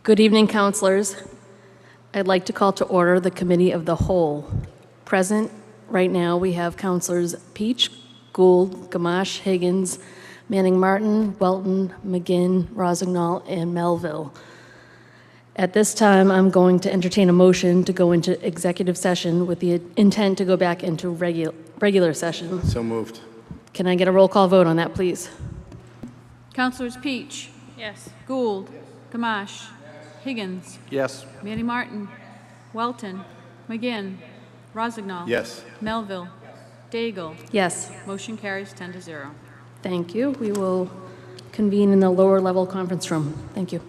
Good evening, councilors. I'd like to call to order the Committee of the Whole. Present right now, we have councilors Peach, Gould, Gamache, Higgins, Manning Martin, Welton, McGinn, Rossignol, and Melville. At this time, I'm going to entertain a motion to go into executive session with the intent to go back into regular session. So moved. Can I get a roll call vote on that, please? Councilors Peach. Yes. Gould. Gamache. Higgins. Yes. Manning Martin. Welton. McGinn. Rossignol. Yes. Melville. Daigle. Yes, Motion carries 10-0. thank you. We will convene in the lower level conference room. Thank you.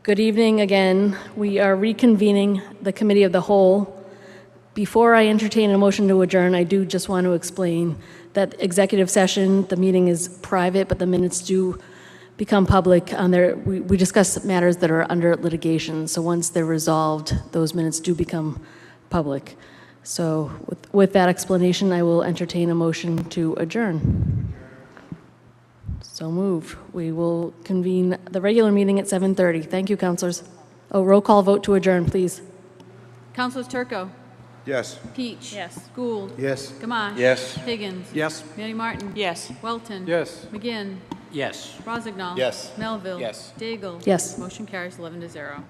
Good evening again. We are reconvening the Committee of the Whole. Before I entertain a motion to adjourn, I do just want to explain that executive session, the meeting is private, but the minutes do become public on there. We discuss matters that are under litigation, so once they're resolved, those minutes do become public. So with that explanation, I will entertain a motion to adjourn. So moved. We will convene the regular meeting at 7:30. Thank you, councilors. Oh, roll call vote to adjourn, please. Councilors Turco, Yes. Peach. Yes. Gould. Yes. Gamache. Yes. Higgins. Yes. Manning Martin. Yes. Welton. Yes. McGinn. Yes. Rozignol. Yes. Melville. Yes. Daigle. Yes. Motion carries 11-0.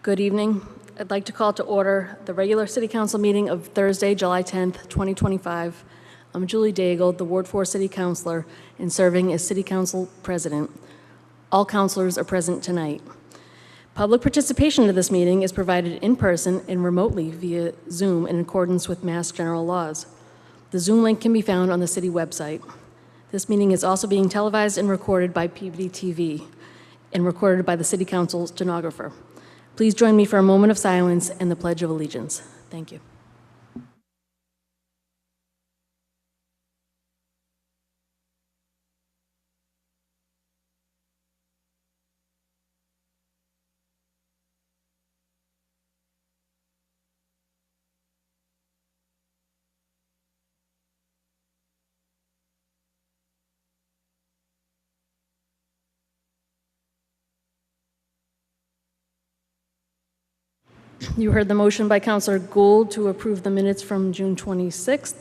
Good evening. I'd like to call to order the regular City Council meeting of Thursday, July 10th, 2025. I'm Julie Daigle, the Ward 4 City Councilor, and serving as City Council President. All councilors are present tonight. Public participation in this meeting is provided in person and remotely via Zoom in accordance with Mass General laws. The Zoom link can be found on the city website. This meeting is also being televised and recorded by PBD TV and recorded by the City Council stenographer. Please join me for a moment of silence and the Pledge of Allegiance. Thank you. You heard the motion by Councilor Gould to approve the minutes from June 26th.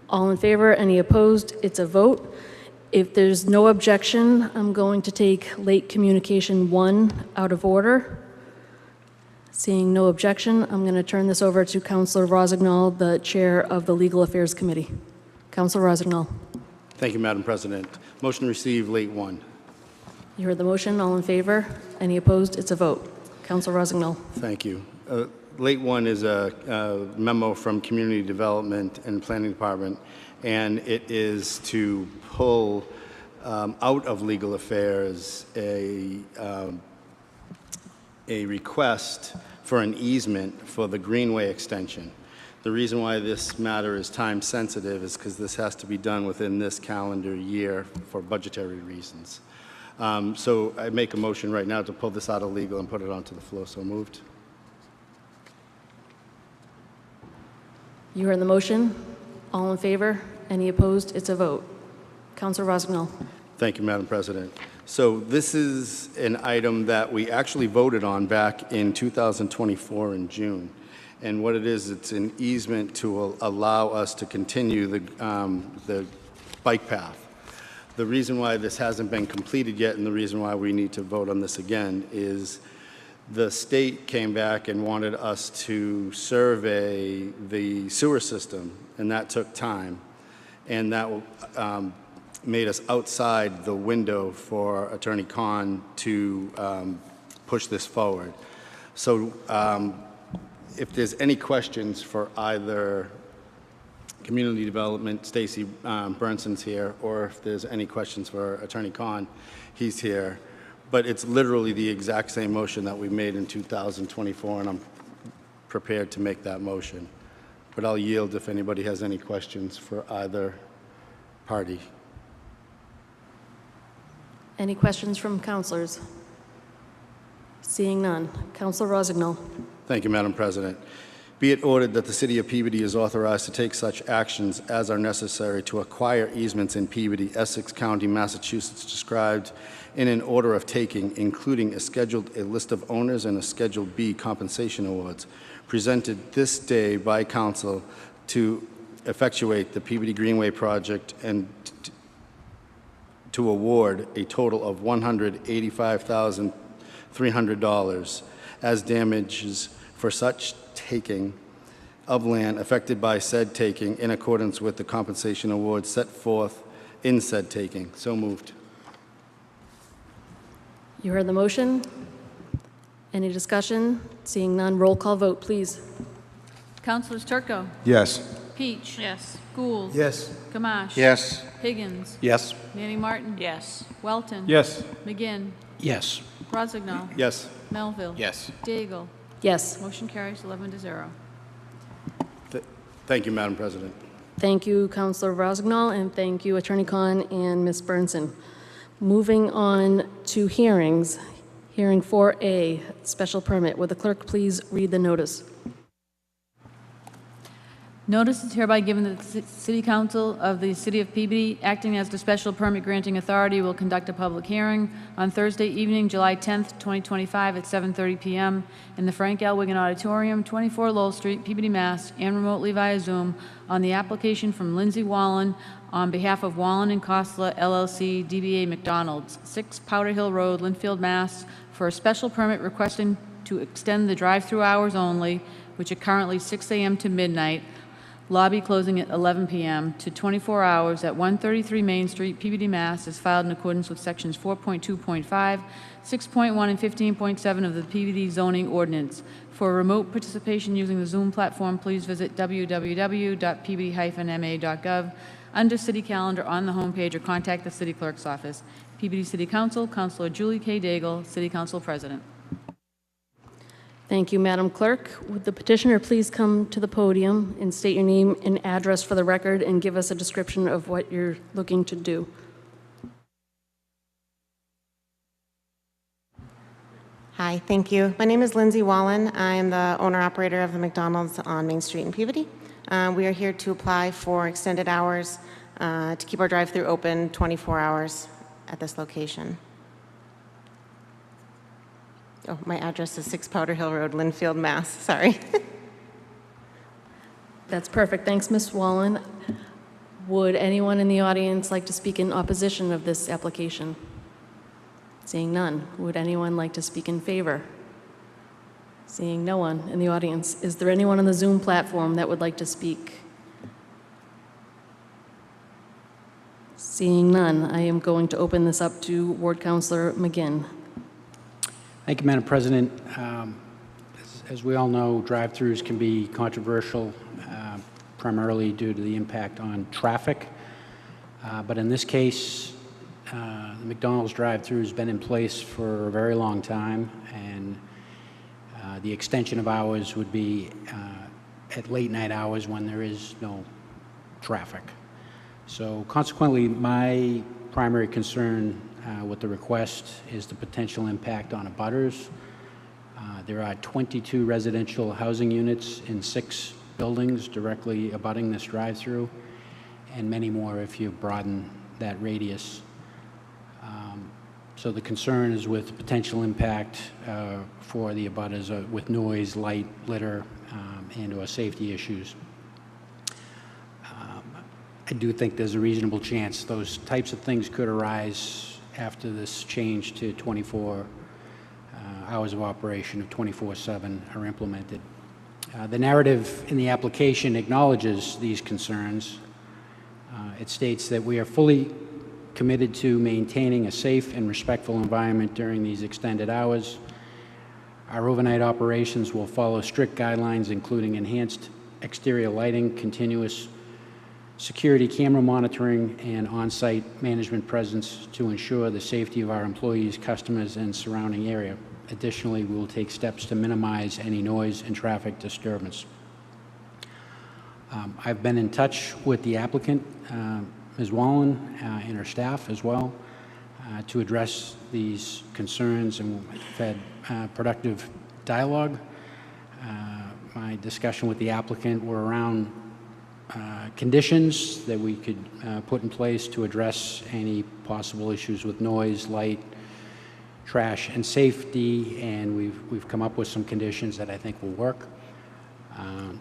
All in favor? Any opposed? It's a vote. If there's no objection, I'm going to take late communication 1 out of order. Seeing no objection, I'm going to turn this over to Councilor Rossignol, the Chair of the Legal Affairs Committee. Councilor Rossignol. Thank you, Madam President. Motion to receive late 1. You heard the motion. All in favor? Any opposed? It's a vote. Councilor Rossignol. Thank you. Late 1 is a memo from Community Development and Planning Department, and it is to pull out of Legal Affairs a request for an easement for the Greenway extension. The reason why this matter is time sensitive is because this has to be done within this calendar year for budgetary reasons. So I make a motion right now to pull this out of legal and put it onto the floor. So moved. You heard the motion. All in favor? Any opposed? It's a vote. Councilor Rossignol. Thank you, Madam President. So this is an item that we actually voted on back in 2024 in June. And what it is, it's an easement to allow us to continue the bike path. The reason why this hasn't been completed yet and the reason why we need to vote on this again is the state came back and wanted us to survey the sewer system, and that took time. And that made us outside the window for Attorney Khan to push this forward. So if there's any questions for either Community Development, Stacy Bernson's here, or if there's any questions for Attorney Khan, he's here. But it's literally the exact same motion that we made in 2024, and I'm prepared to make that motion. But I'll yield if anybody has any questions for either party. Any questions from councilors? Seeing none. Councilor Rossignol. Thank you, Madam President. Be it ordered that the City of Peabody is authorized to take such actions as are necessary to acquire easements in Peabody, Essex County, Massachusetts, described in an order of taking, including a list of owners and a Schedule B compensation awards, presented this day by Council to effectuate the Peabody Greenway project and to award a total of $185,300 as damages for such taking of land affected by said taking in accordance with the compensation awards set forth in said taking. So moved. You heard the motion. Any discussion? Seeing none, roll call vote, please. Councilors Turco, Yes. Peach. Yes. Gould. Yes. Gamache. Yes. Higgins. Yes. Manning Martin. Yes. Welton. Yes. McGinn. Yes. Rossignol. Yes. Melville. Yes. Daigle. Yes. Motion carries 11-0. Thank you, Madam President. Thank you, Councilor Rossignol, and thank you, Attorney Khan and Ms. Burnson. Moving on to hearings. Hearing 4A, special permit. Would the clerk please read the notice? Notice is hereby given that the City Council of the City of Peabody, acting as the special permit granting authority, will conduct a public hearing on Thursday evening, July 10th, 2025 at 7:30 p.m. in the Frank L. Wigan Auditorium, 24 Lowell Street, Peabody, Mass., and remotely via Zoom on the application from Lindsay Wallen on behalf of Wallen and Kostler LLC, DBA McDonald's, 6 Powder Hill Road, Linfield, Mass., for a special permit requesting to extend the drive-through hours only, which are currently 6 a.m. to midnight, lobby closing at 11 p.m., to 24 hours at 133 Main Street, Peabody, Mass., as filed in accordance with Sections 4.2.5, 6.1, and 15.7 of the Peabody zoning ordinance. For remote participation using the Zoom platform, please visit www.peabody-ma.gov under City Calendar on the homepage or contact the City Clerk's office. Peabody City Council, Councilor Julie K. Daigle, City Council President. Thank you, Madam Clerk. Would the petitioner please come to the podium and state your name and address for the record and give us a description of what you're looking to do? Hi, thank you. My name is Lindsay Wallen. I am the owner-operator of the McDonald's on Main Street in Peabody. We are here to apply for extended hours to keep our drive-through open 24 hours at this location. Oh, my address is 6 Powder Hill Road, Linfield, Mass. Sorry. That's perfect. Thanks, Ms. Wallen. Would anyone in the audience like to speak in opposition of this application? Seeing none. Would anyone like to speak in favor? Seeing no one in the audience. Is there anyone on the Zoom platform that would like to speak? Seeing none, I am going to open this up to Ward Councilor McGinn. Thank you, Madam President. As we all know, drive-throughs can be controversial, primarily due to the impact on traffic. But in this case, the McDonald's drive-through has been in place for a very long time, and the extension of hours would be at late night hours when there is no traffic. So consequently, my primary concern with the request is the potential impact on abutters. There are 22 residential housing units in 6 buildings directly abutting this drive-through, and many more if you broaden that radius. So the concern is with potential impact for the abutters with noise, light, litter, and/or safety issues. I do think there's a reasonable chance those types of things could arise after this change to 24 hours of operation of 24/7 are implemented. The narrative in the application acknowledges these concerns. It states that we are fully committed to maintaining a safe and respectful environment during these extended hours. Our overnight operations will follow strict guidelines, including enhanced exterior lighting, continuous security camera monitoring, and on-site management presence to ensure the safety of our employees, customers, and surrounding area. Additionally, we will take steps to minimize any noise and traffic disturbance. I've been in touch with the applicant, Ms. Wallen, and her staff as well, to address these concerns, and we've had productive dialogue. My discussion with the applicant were around conditions that we could put in place to address any possible issues with noise, light, trash, and safety, and we've come up with some conditions that I think will work.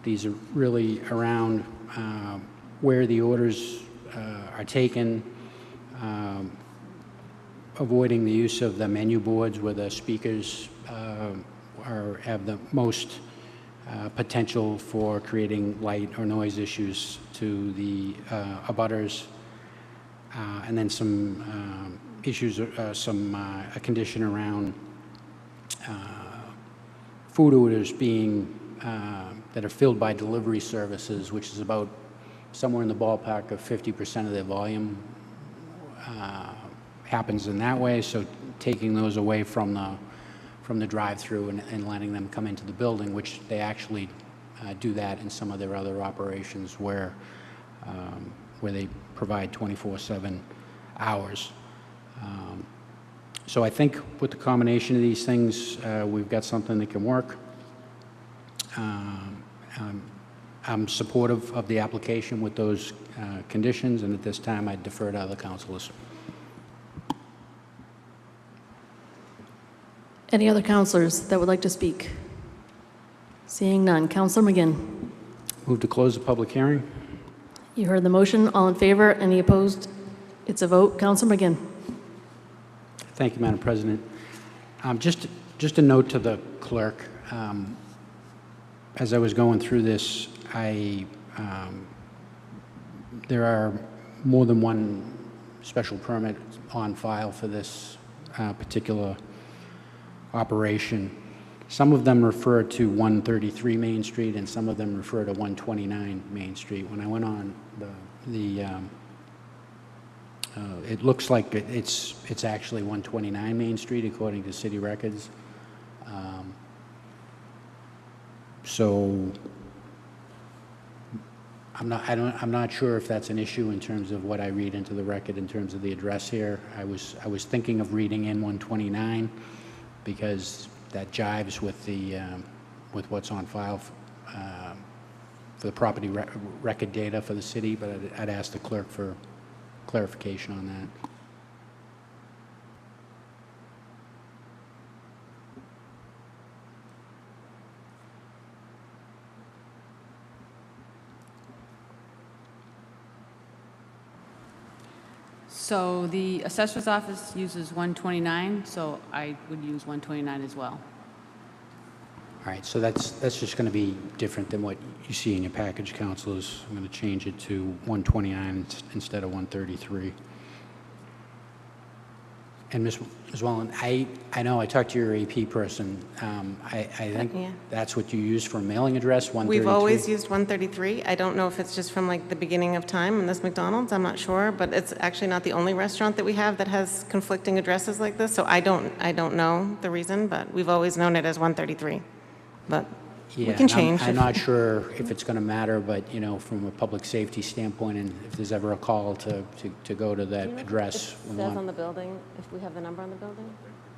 These are really around where the orders are taken, avoiding the use of the menu boards where the speakers have the most potential for creating light or noise issues to the abutters, and then some issues, a condition around food orders being that are filled by delivery services, which is about somewhere in the ballpark of 50% of their volume happens in that way. So taking those away from the drive-through and letting them come into the building, which they actually do that in some of their other operations where they provide 24/7 hours. So I think with the combination of these things, we've got something that can work. I'm supportive of the application with those conditions, and at this time I defer to other councilors. Any other councilors that would like to speak? Seeing none. Councilor McGinn. Move to close the public hearing. You heard the motion. All in favor? Any opposed? It's a vote. Councilor McGinn. Thank you, Madam President. Just Just a note to the clerk. As I was going through this, there are more than one special permit on file for this particular operation. Some of them refer to 133 Main Street, and some of them refer to 129 Main Street. When I went on it looks like it's actually 129 Main Street according to city records. So I'm not sure if that's an issue in terms of what I read into the record in terms of the address here. I was thinking of reading in 129 because that jives with with what's on file for the property record data for the city, but I'd ask the clerk for clarification on that. So the assessor's office uses 129, so I would use 129 as well. All right, so that's just going to be different than what you see in your package, councilors. I'm going to change it to 129 instead of 133. And Ms. Wallen, I know I talked to your AP person. I think Yeah. that's what you use for a mailing address, 133? We've always used 133. I don't know if it's just from like the beginning of time in this McDonald's, I'm not sure, but it's actually not the only restaurant that we have that has conflicting addresses like this, so I don't know the reason, but we've always known it as 133. But we Yeah, can and change. I'm if- not sure if it's going to matter, but, you know, from a public safety standpoint, and if there's ever a call to go to that address. It we says want- on the building, if we have the number on the building?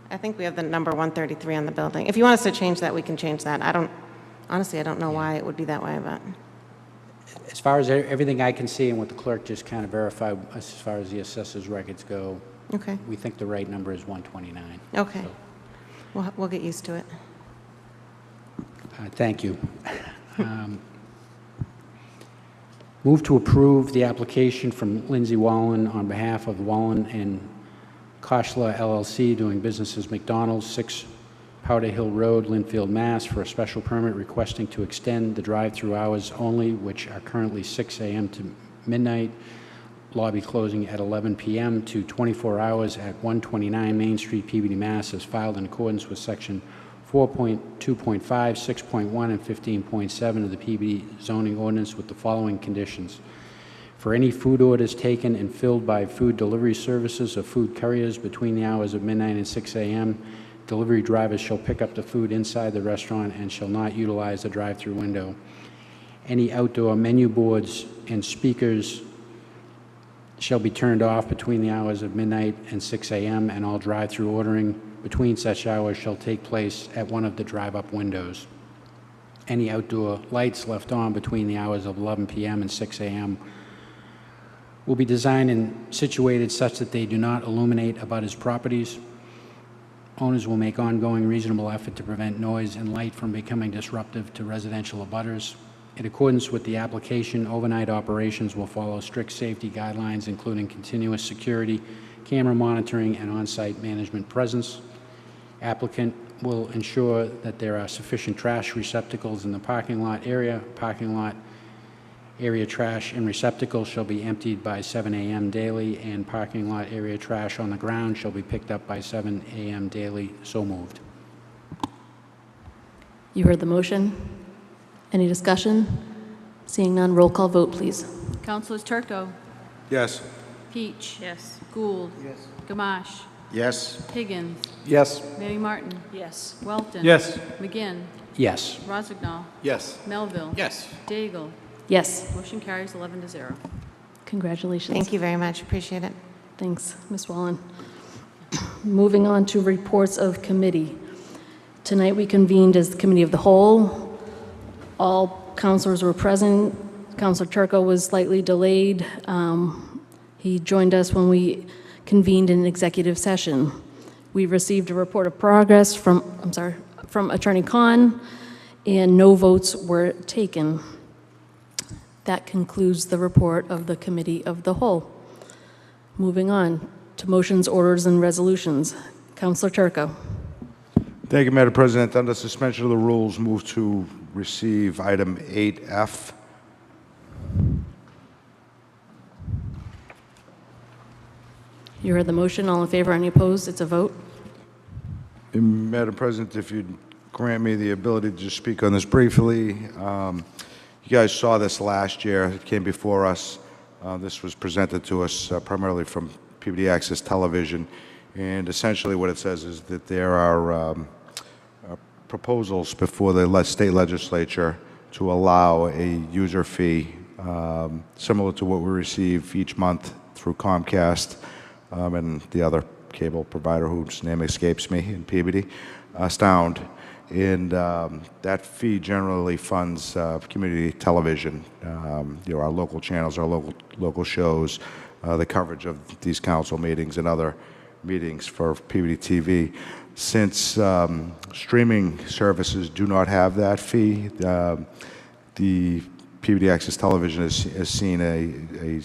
I think we have the number 133 on the building. If you want us to change that, we can change that. Honestly, I don't know why it would be that way, but, As far as everything I can see and what the clerk just kind of verified, as far as the assessor's records go, okay, we think the right number is 129. okay. We'll get used to it. Thank you. Move to approve the application from Lindsay Wallen on behalf of Wallen and Koshla LLC, doing business as McDonald's, 6 Powder Hill Road, Linfield, Mass., for a special permit requesting to extend the drive-through hours only, which are currently 6 a.m. to midnight, lobby closing at 11 p.m., to 24 hours at 129 Main Street, Peabody, Mass., as filed in accordance with Section 4.2.5, 6.1, and 15.7 of the Peabody zoning ordinance, with the following conditions. For any food orders taken and filled by food delivery services or food couriers between the hours of midnight and 6 a.m., delivery drivers shall pick up the food inside the restaurant and shall not utilize the drive-through window. Any outdoor menu boards and speakers shall be turned off between the hours of midnight and 6 a.m., and all drive-through ordering between such hours shall take place at one of the drive-up windows. Any outdoor lights left on between the hours of 11 p.m. and 6 a.m. will be designed and situated such that they do not illuminate abutters' properties. Owners will make ongoing reasonable effort to prevent noise and light from becoming disruptive to residential abutters. In accordance with the application, overnight operations will follow strict safety guidelines, including continuous security, camera monitoring, and on-site management presence. Applicant will ensure that there are sufficient trash receptacles in the parking lot area. Parking lot area trash and receptacles shall be emptied by 7 a.m. daily, and parking lot area trash on the ground shall be picked up by 7 a.m. daily. So moved. You heard the motion. Any discussion? Seeing none, roll call vote, please. Councilors Turco, Yes. Peach. Yes. Gould. Yes. Gamache. Yes. Higgins. Yes. Manning Martin. Yes. Welton. Yes. McGinn. Yes. Rozignol. Yes. Melville. Yes. Daigle. Yes. Motion carries 11-0. Congratulations. Thank you very much, appreciate it. Thanks, Ms. Wallen. Moving on to reports of committee. Tonight, we convened as the Committee of the Whole. All councilors were present. Councilor Turco was slightly delayed. He joined us when we convened in executive session. We received a report of progress from Attorney Khan, and no votes were taken. That concludes the report of the Committee of the Whole. Moving on to motions, orders, and resolutions. Councilor Turco. Thank you, Madam President. Under suspension of the rules, move to receive item 8F. You heard the motion. All in favor, any opposed? It's a vote. Madam President, if you'd grant me the ability to just speak on this briefly. You guys saw this last year. It came before us. This was presented to us primarily from PBD Access Television. And essentially what it says is that there are proposals before the state legislature to allow a user fee similar to what we receive each month through Comcast and the other cable provider whose name escapes me in Peabody, Sound. And that fee generally funds community television, our local channels, our local shows, the coverage of these council meetings and other meetings for PBD TV. Since streaming services do not have that fee, the PBD Access Television has seen a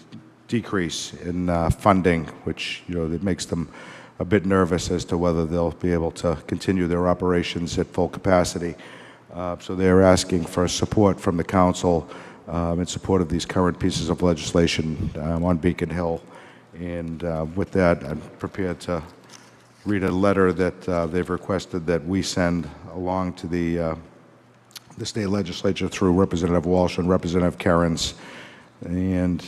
decrease in funding, which that makes them a bit nervous as to whether they'll be able to continue their operations at full capacity. So they're asking for support from the council in support of these current pieces of legislation on Beacon Hill. And with that, I'm prepared to read a letter that they've requested that we send along to the state legislature through Representative Walsh and Representative Kerins. And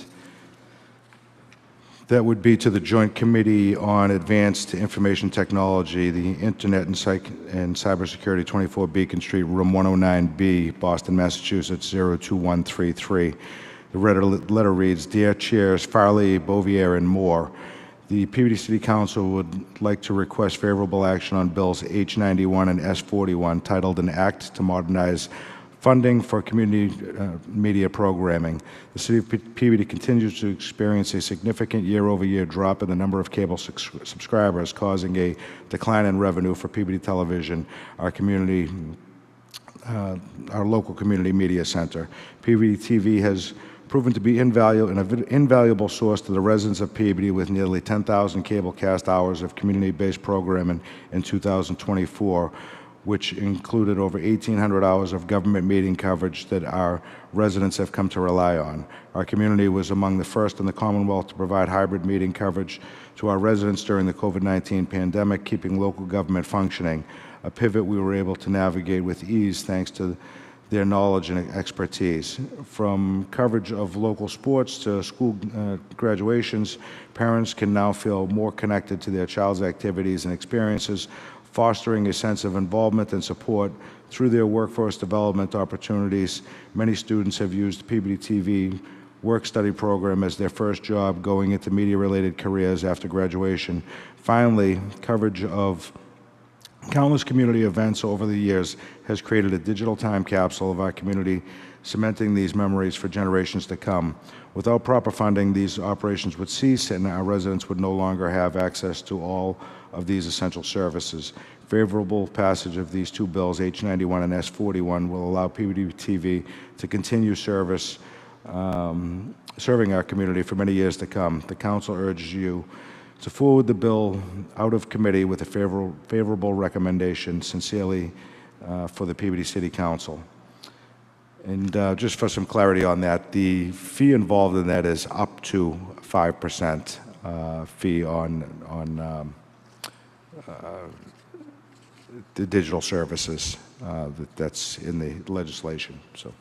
that would be to the Joint Committee on Advanced Information Technology, the Internet and Cybersecurity, 24 Beacon Street, Room 109B, Boston, Massachusetts, 02133. The letter reads, Dear Chairs Farley, Bovier, and Moore, the PBD City Council would like to request favorable action on bills H91 and S41 titled An Act to Modernize Funding for Community Media Programming. The City of Peabody continues to experience a significant year-over-year drop in the number of cable subscribers, causing a decline in revenue for Peabody Television, our local community media center. Peabody TV has proven to be an invaluable source to the residents of Peabody, with nearly 10,000 cable cast hours of community-based programming in 2024, which included over 1,800 hours of government meeting coverage that our residents have come to rely on. Our community was among the first in the Commonwealth to provide hybrid meeting coverage to our residents during the COVID-19 pandemic, keeping local government functioning, a pivot we were able to navigate with ease thanks to their knowledge and expertise. From coverage of local sports to school graduations, parents can now feel more connected to their child's activities and experiences, fostering a sense of involvement and support through their workforce development opportunities. Many students have used Peabody TV work-study program as their first job going into media-related careers after graduation. Finally, coverage of countless community events over the years has created a digital time capsule of our community, cementing these memories for generations to come. Without proper funding, these operations would cease and our residents would no longer have access to all of these essential services. Favorable passage of these two bills, H91 and S41, will allow PBD TV to continue serving our community for many years to come. The Council urges you to forward the bill out of committee with a favorable recommendation, sincerely, for the Peabody City Council. And just for some clarity on that, the fee involved in that is up to 5% fee on the digital services that's in the legislation. So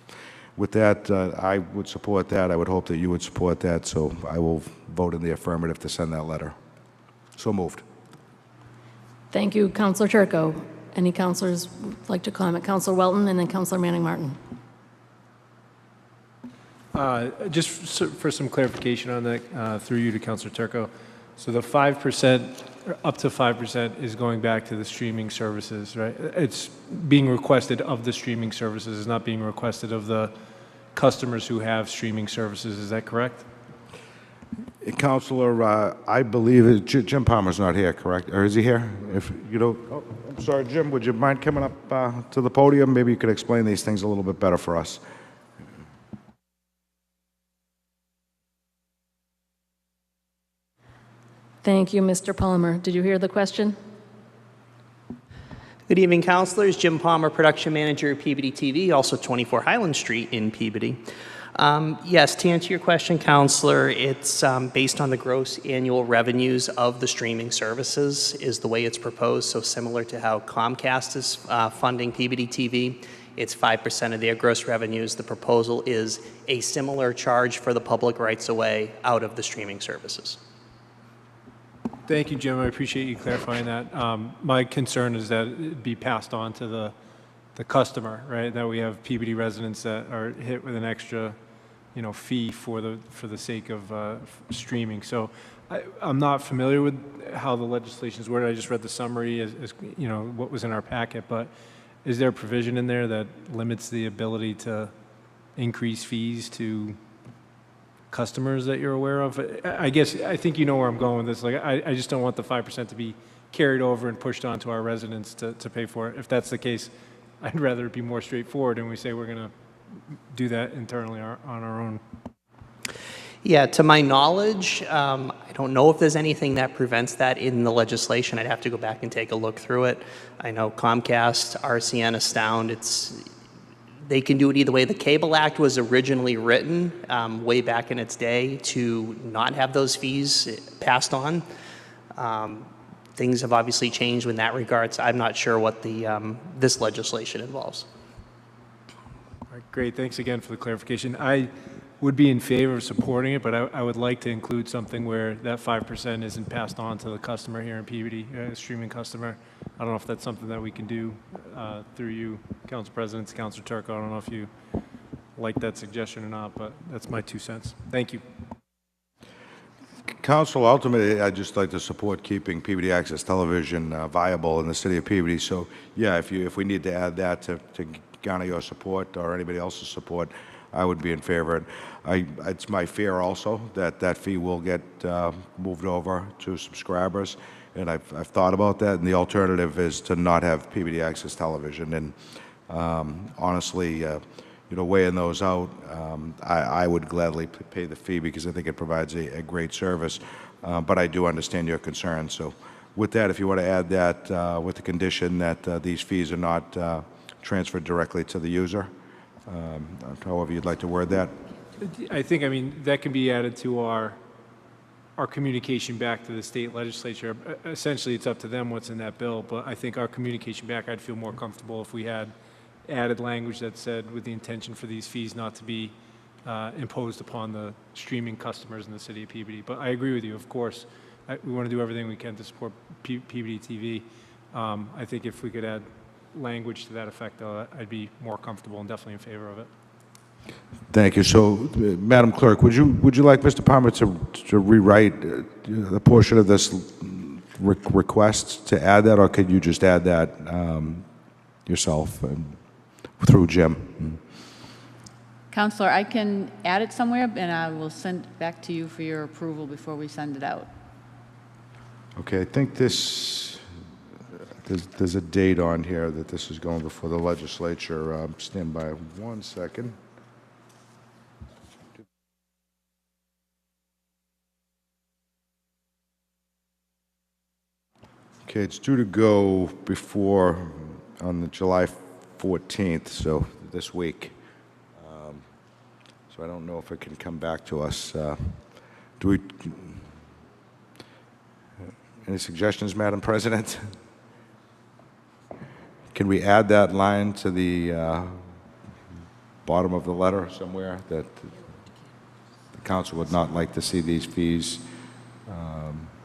with that, I would support that. I would hope that you would support that, so I will vote in the affirmative to send that letter. So moved. Thank you, Councilor Turco. Any councilors like to comment? Councilor Welton and then Councilor Manning Martin. Just for some clarification on that, through you to Councilor Turco. So the 5%, up to 5%, is going back to the streaming services, right? It's being requested of the streaming services. It's not being requested of the customers who have streaming services. Is that correct? Councilor, I believe Jim Palmer's not here, correct? Or is he here? If you don't, oh, I'm sorry, Jim, would you mind coming up to the podium? Maybe you could explain these things a little bit better for us. Thank you, Mr. Palmer. Did you hear the question? Good evening, councilors. Jim Palmer, production manager of Peabody TV, also 24 Highland Street in Peabody. Yes, to answer your question, councilor, it's based on the gross annual revenues of the streaming services is the way it's proposed, so similar to how Comcast is funding Peabody TV. It's 5% of their gross revenues. The proposal is a similar charge for the public rights-of-way out of the streaming services. Thank you, Jim. I appreciate you clarifying that. My concern is that it be passed on to the customer, right? That we have Peabody residents that are hit with an extra, fee for the sake of streaming. So I'm not familiar with how the legislation is worded. I just read the summary as what was in our packet, but is there a provision in there that limits the ability to increase fees to customers that you're aware of? I think you know where I'm going with this. Like, I just don't want the 5% to be carried over and pushed onto our residents to pay for it. If that's the case, I'd rather it be more straightforward and we say we're going to do that internally on our own. Yeah, to my knowledge, I don't know if there's anything that prevents that in the legislation. I'd have to go back and take a look through it. I know Comcast, RCN, Astound, they can do it either way. The Cable Act was originally written way back in its day to not have those fees passed on. Things have obviously changed in that regard, so I'm not sure what this legislation involves. All right, great. Thanks again for the clarification. I would be in favor of supporting it, but I would like to include something where that 5% isn't passed on to the customer here in Peabody, streaming customer. I don't know if that's something that we can do through you, Council President, Councilor Turco. I don't know if you like that suggestion or not, but that's my 2 cents. Thank you. Council, ultimately, I'd just like to support keeping Peabody Access Television viable in the city of Peabody. So, yeah, if we need to add that to garner your support or anybody else's support, I would be in favor of it. It's my fear also that fee will get moved over to subscribers, and I've thought about that, and the alternative is to not have Peabody Access Television. And honestly, weighing those out, I would gladly pay the fee because I think it provides a great service. But I do understand your concern. So with that, if you want to add that with the condition that these fees are not transferred directly to the user, however you'd like to word that. I think, that can be added to our communication back to the state legislature. Essentially, it's up to them what's in that bill, but I think our communication back, I'd feel more comfortable if we had added language that said with the intention for these fees not to be imposed upon the streaming customers in the city of Peabody. But I agree with you, of course. We want to do everything we can to support Peabody TV. I think if we could add language to that effect, though, I'd be more comfortable and definitely in favor of it. Thank you. So, Madam Clerk, would you like Mr. Palmer to rewrite the portion of this request to add that, or could you just add that yourself through Jim? Counselor, I can add it somewhere, and I will send it back to you for your approval before we send it out. Okay, I think there's a date on here that this is going before the legislature. Stand by 1 second. Okay, it's due to go before on the July 14th, so this week. So I don't know if it can come back to us. Any suggestions, Madam President? Can we add that line to the bottom of the letter somewhere that the council would not like to see these fees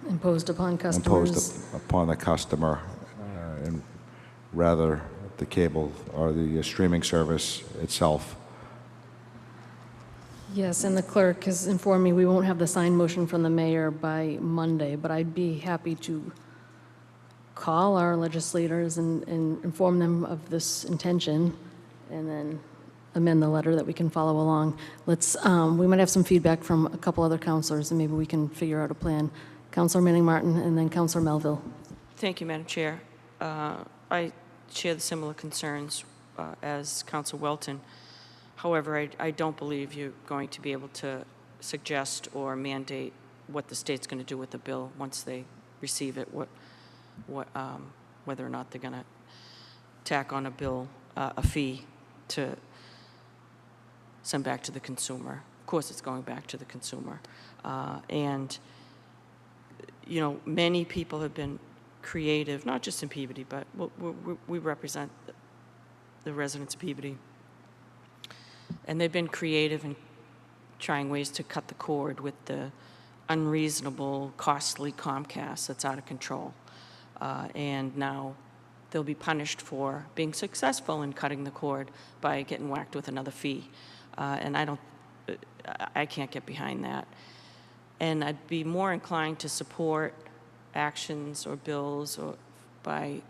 Imposed upon customers. imposed upon the customer, and rather the cable or the streaming service itself? Yes, and the clerk has informed me we won't have the signed motion from the mayor by Monday, but I'd be happy to call our legislators and inform them of this intention, and then amend the letter that we can follow along. We might have some feedback from a couple other counselors, and maybe we can figure out a plan. Councilor Manning Martin, and then Councilor Melville. Thank you, Madam Chair. I share the similar concerns as Councilor Welton. However, I don't believe you're going to be able to suggest or mandate what the state's going to do with the bill once they receive it, whether or not they're going to tack on a bill, a fee to send back to the consumer. Of course, it's going back to the consumer. And, you know, many people have been creative, not just in Peabody, but we represent the residents of Peabody. And they've been creative in trying ways to cut the cord with the unreasonable, costly Comcast that's out of control. And now they'll be punished for being successful in cutting the cord by getting whacked with another fee. And I can't get behind that. And I'd be more inclined to support actions or bills or by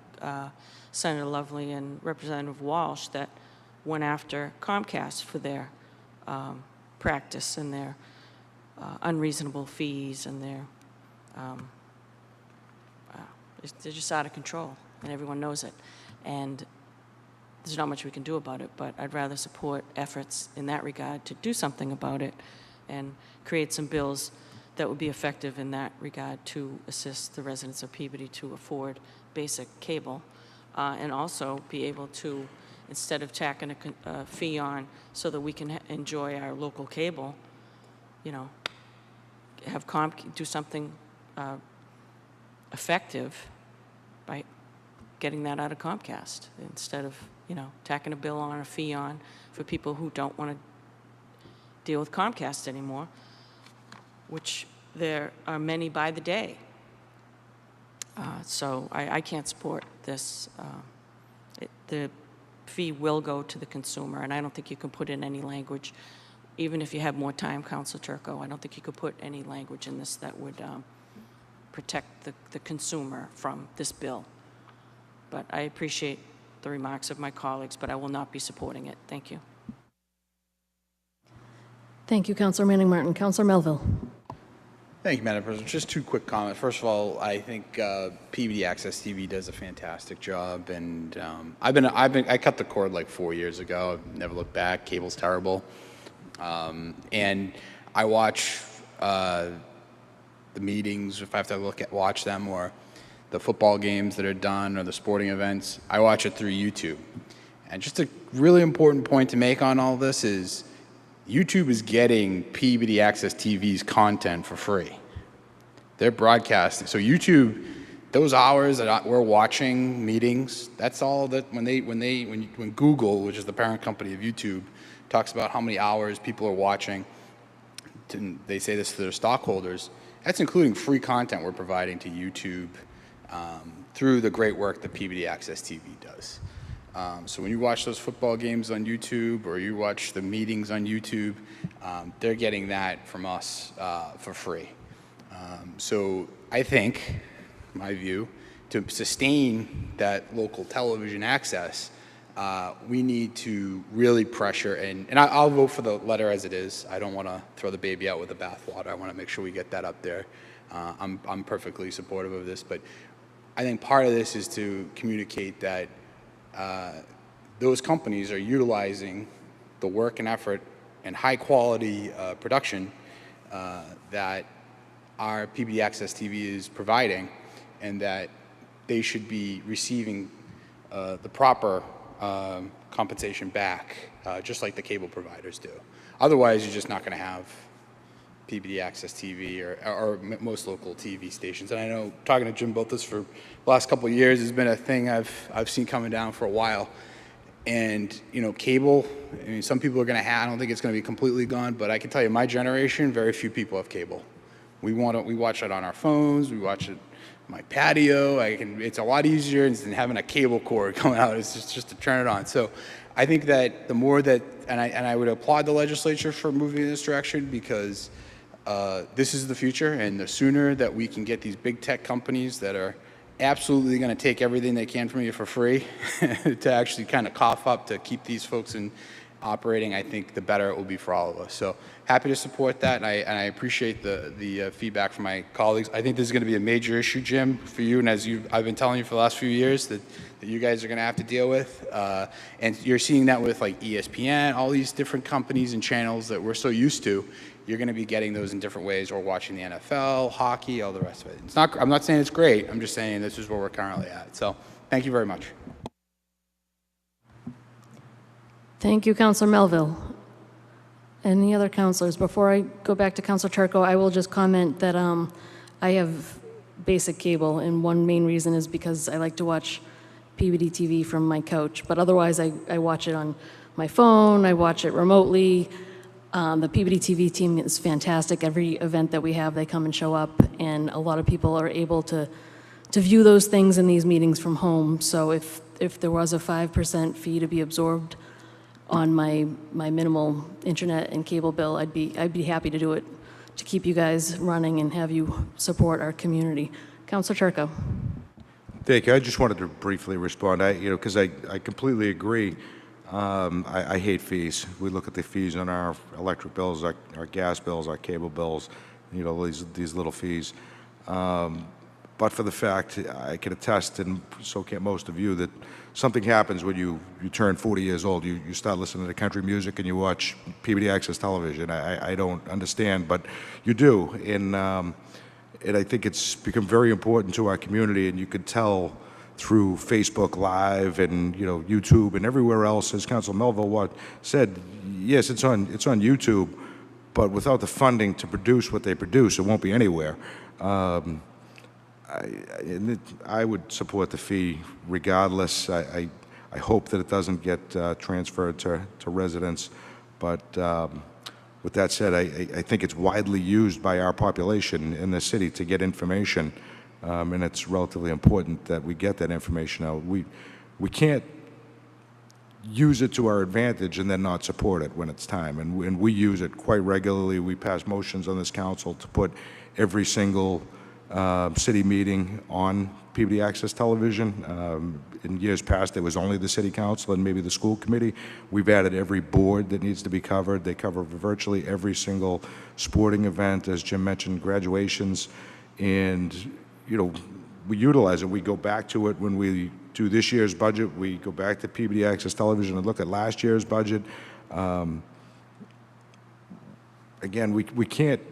Senator Lovely and Representative Walsh that went after Comcast for their practice and their unreasonable fees and their, they're just out of control, and everyone knows it. And there's not much we can do about it, but I'd rather support efforts in that regard to do something about it and create some bills that would be effective in that regard to assist the residents of Peabody to afford basic cable, and also be able to, instead of tacking a fee on so that we can enjoy our local cable, you know, have do something effective by getting that out of Comcast instead of, you know, tacking a bill on, a fee on for people who don't want to deal with Comcast anymore, which there are many by the day. So I can't support this. The fee will go to the consumer, and I don't think you can put in any language, even if you have more time, Councilor Turco, I don't think you could put any language in this that would protect the consumer from this bill. But I appreciate the remarks of my colleagues, but I will not be supporting it. Thank you. Thank you, Councilor Manning Martin. Councilor Melville. Thank you, Madam President. Just two quick comments. First of all, I think PBD Access TV does a fantastic job, and I cut the cord like 4 years ago. I've never looked back. Cable's terrible, and I watch the meetings if I have to watch them, or the football games that are done, or the sporting events. I watch it through YouTube. And just a really important point to make on all this is YouTube is getting PBD Access TV's content for free. They're broadcasting. So YouTube, those hours that we're watching meetings, that's all that when Google, which is the parent company of YouTube, talks about how many hours people are watching, they say this to their stockholders, that's including free content we're providing to YouTube through the great work that PBD Access TV does. So when you watch those football games on YouTube or you watch the meetings on YouTube, they're getting that from us for free. So I think, my view, to sustain that local television access, we need to really pressure, and I'll vote for the letter as it is. I don't want to throw the baby out with the bathwater. I want to make sure we get that up there. I'm perfectly supportive of this, but I think part of this is to communicate that those companies are utilizing the work and effort and high quality production that our PBD Access TV is providing, and that they should be receiving the proper compensation back, just like the cable providers do. Otherwise, you're just not going to have PBD Access TV or most local TV stations. And I know, talking to Jim about this for the last couple of years, has been a thing I've seen coming down for a while. And, you know, cable, I mean, some people are going to have, I don't think it's going to be completely gone, but I can tell you, my generation, very few people have cable. We watch it on our phones, we watch it on my patio. It's a lot easier than having a cable cord coming out. It's just to turn it on. So I think that the more that, and I would applaud the legislature for moving in this direction, because this is the future, and the sooner that we can get these big tech companies that are absolutely going to take everything they can from you for free to actually kind of cough up to keep these folks in operating, I think the better it will be for all of us. So happy to support that, and I appreciate the feedback from my colleagues. I think this is going to be a major issue, Jim, for you, and as I've been telling you for the last few years that you guys are going to have to deal with. And you're seeing that with like ESPN, all these different companies and channels that we're so used to. You're going to be getting those in different ways, or watching the NFL, hockey, all the rest of it. I'm not saying it's great. I'm just saying this is where we're currently at. So thank you very much. Thank you, Counselor Melville. Any other counselors? Before I go back to Counselor Turco, I will just comment that I have basic cable, and one main reason is because I like to watch PBD TV from my couch. But otherwise, I watch it on my phone, I watch it remotely. The PBD TV team is fantastic. Every event that we have, they come and show up, and a lot of people are able to view those things in these meetings from home. So if there was a 5% fee to be absorbed on my minimal internet and cable bill, I'd be happy to do it to keep you guys running and have you support our community. Councilor Turco. Thank you. I just wanted to briefly respond. Because I completely agree. I hate fees. We look at the fees on our electric bills, our gas bills, our cable bills, these little fees. But for the fact, I can attest, and so can most of you, that something happens when you turn 40 years old. You start listening to country music and you watch PBD Access Television. I don't understand, but you do. And I think it's become very important to our community, and you could tell through Facebook Live and YouTube and everywhere else, as Council Melville said. Yes, it's on YouTube, but without the funding to produce what they produce, it won't be anywhere. I would support the fee regardless. I hope that it doesn't get transferred to residents, but with that said, I think it's widely used by our population in the city to get information. And it's relatively important that we get that information out. We can't use it to our advantage and then not support it when it's time. And we use it quite regularly. We pass motions on this council to put every single city meeting on PBD Access Television. In years past, it was only the city council and maybe the school committee. We've added every board that needs to be covered. They cover virtually every single sporting event, as Jim mentioned, graduations, and we utilize it. We go back to it when we do this year's budget. We go back to PBD Access Television and look at last year's budget. Again, we can't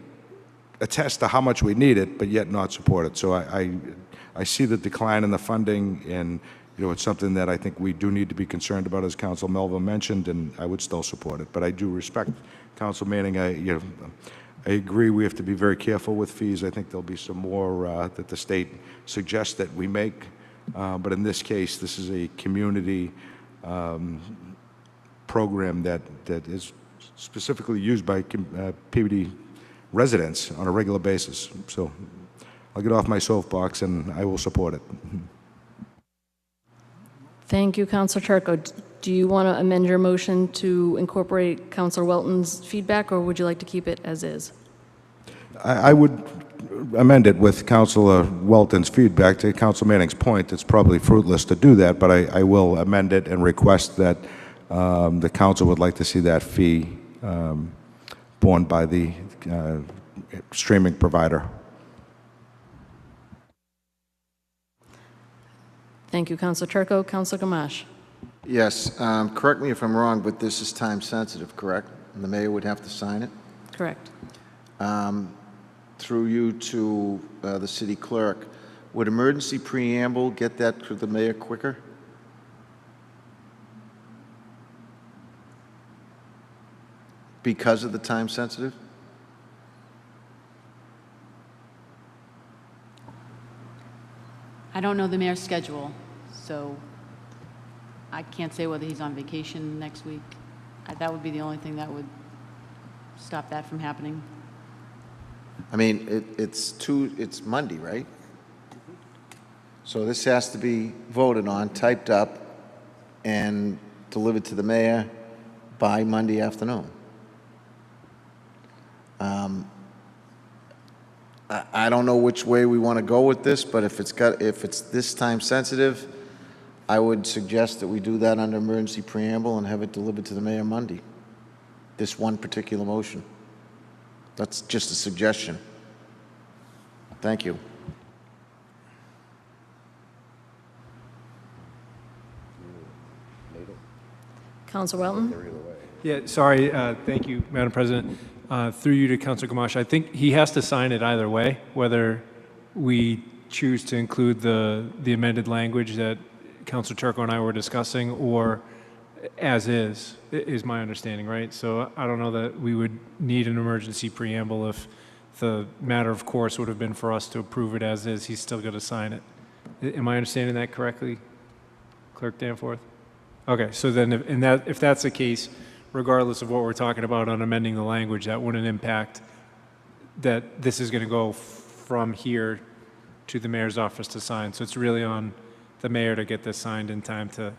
attest to how much we need it, but yet not support it. So I see the decline in the funding, and it's something that I think we do need to be concerned about, as Council Melville mentioned, and I would still support it. But I do respect Council Manning. I agree we have to be very careful with fees. I think there'll be some more that the state suggests that we make. But in this case, this is a community program that is specifically used by PBD residents on a regular basis. So I'll get off my soapbox and I will support it. Thank you, Councilor Turco. Do you want to amend your motion to incorporate Councilor Welton's feedback, or would you like to keep it as is? I would amend it with Councilor Welton's feedback. To Council Manning's point, it's probably fruitless to do that, but I will amend it and request that the council would like to see that fee borne by the streaming provider. Thank you, Councilor Turco. Councilor Gamache. Yes, correct me if I'm wrong, but this is time sensitive, correct? And the mayor would have to sign it? Correct. Through you to the city clerk, would emergency preamble get that to the mayor quicker? Because of the time sensitive? I don't know the mayor's schedule, so I can't say whether he's on vacation next week. That would be the only thing that would stop that from happening. I mean, it's Monday, right? So this has to be voted on, typed up, and delivered to the mayor by Monday afternoon. I don't know which way we want to go with this, but if it's this time sensitive, I would suggest that we do that under emergency preamble and have it delivered to the mayor Monday. This one particular motion. That's just a suggestion. Thank you. Councilor Welton. Yeah, sorry. Thank you, Madam President. Through you to Councilor Gamache, I think he has to sign it either way, whether we choose to include the amended language that Councilor Turco and I were discussing, or as is my understanding, right? So I don't know that we would need an emergency preamble if the matter of course would have been for us to approve it as is. He's still going to sign it. Am I understanding that correctly, Clerk Danforth? Okay, so then if that's the case, regardless of what we're talking about on amending the language, that wouldn't impact that this is going to go from here to the mayor's office to sign. So it's really on the mayor to get this signed in time to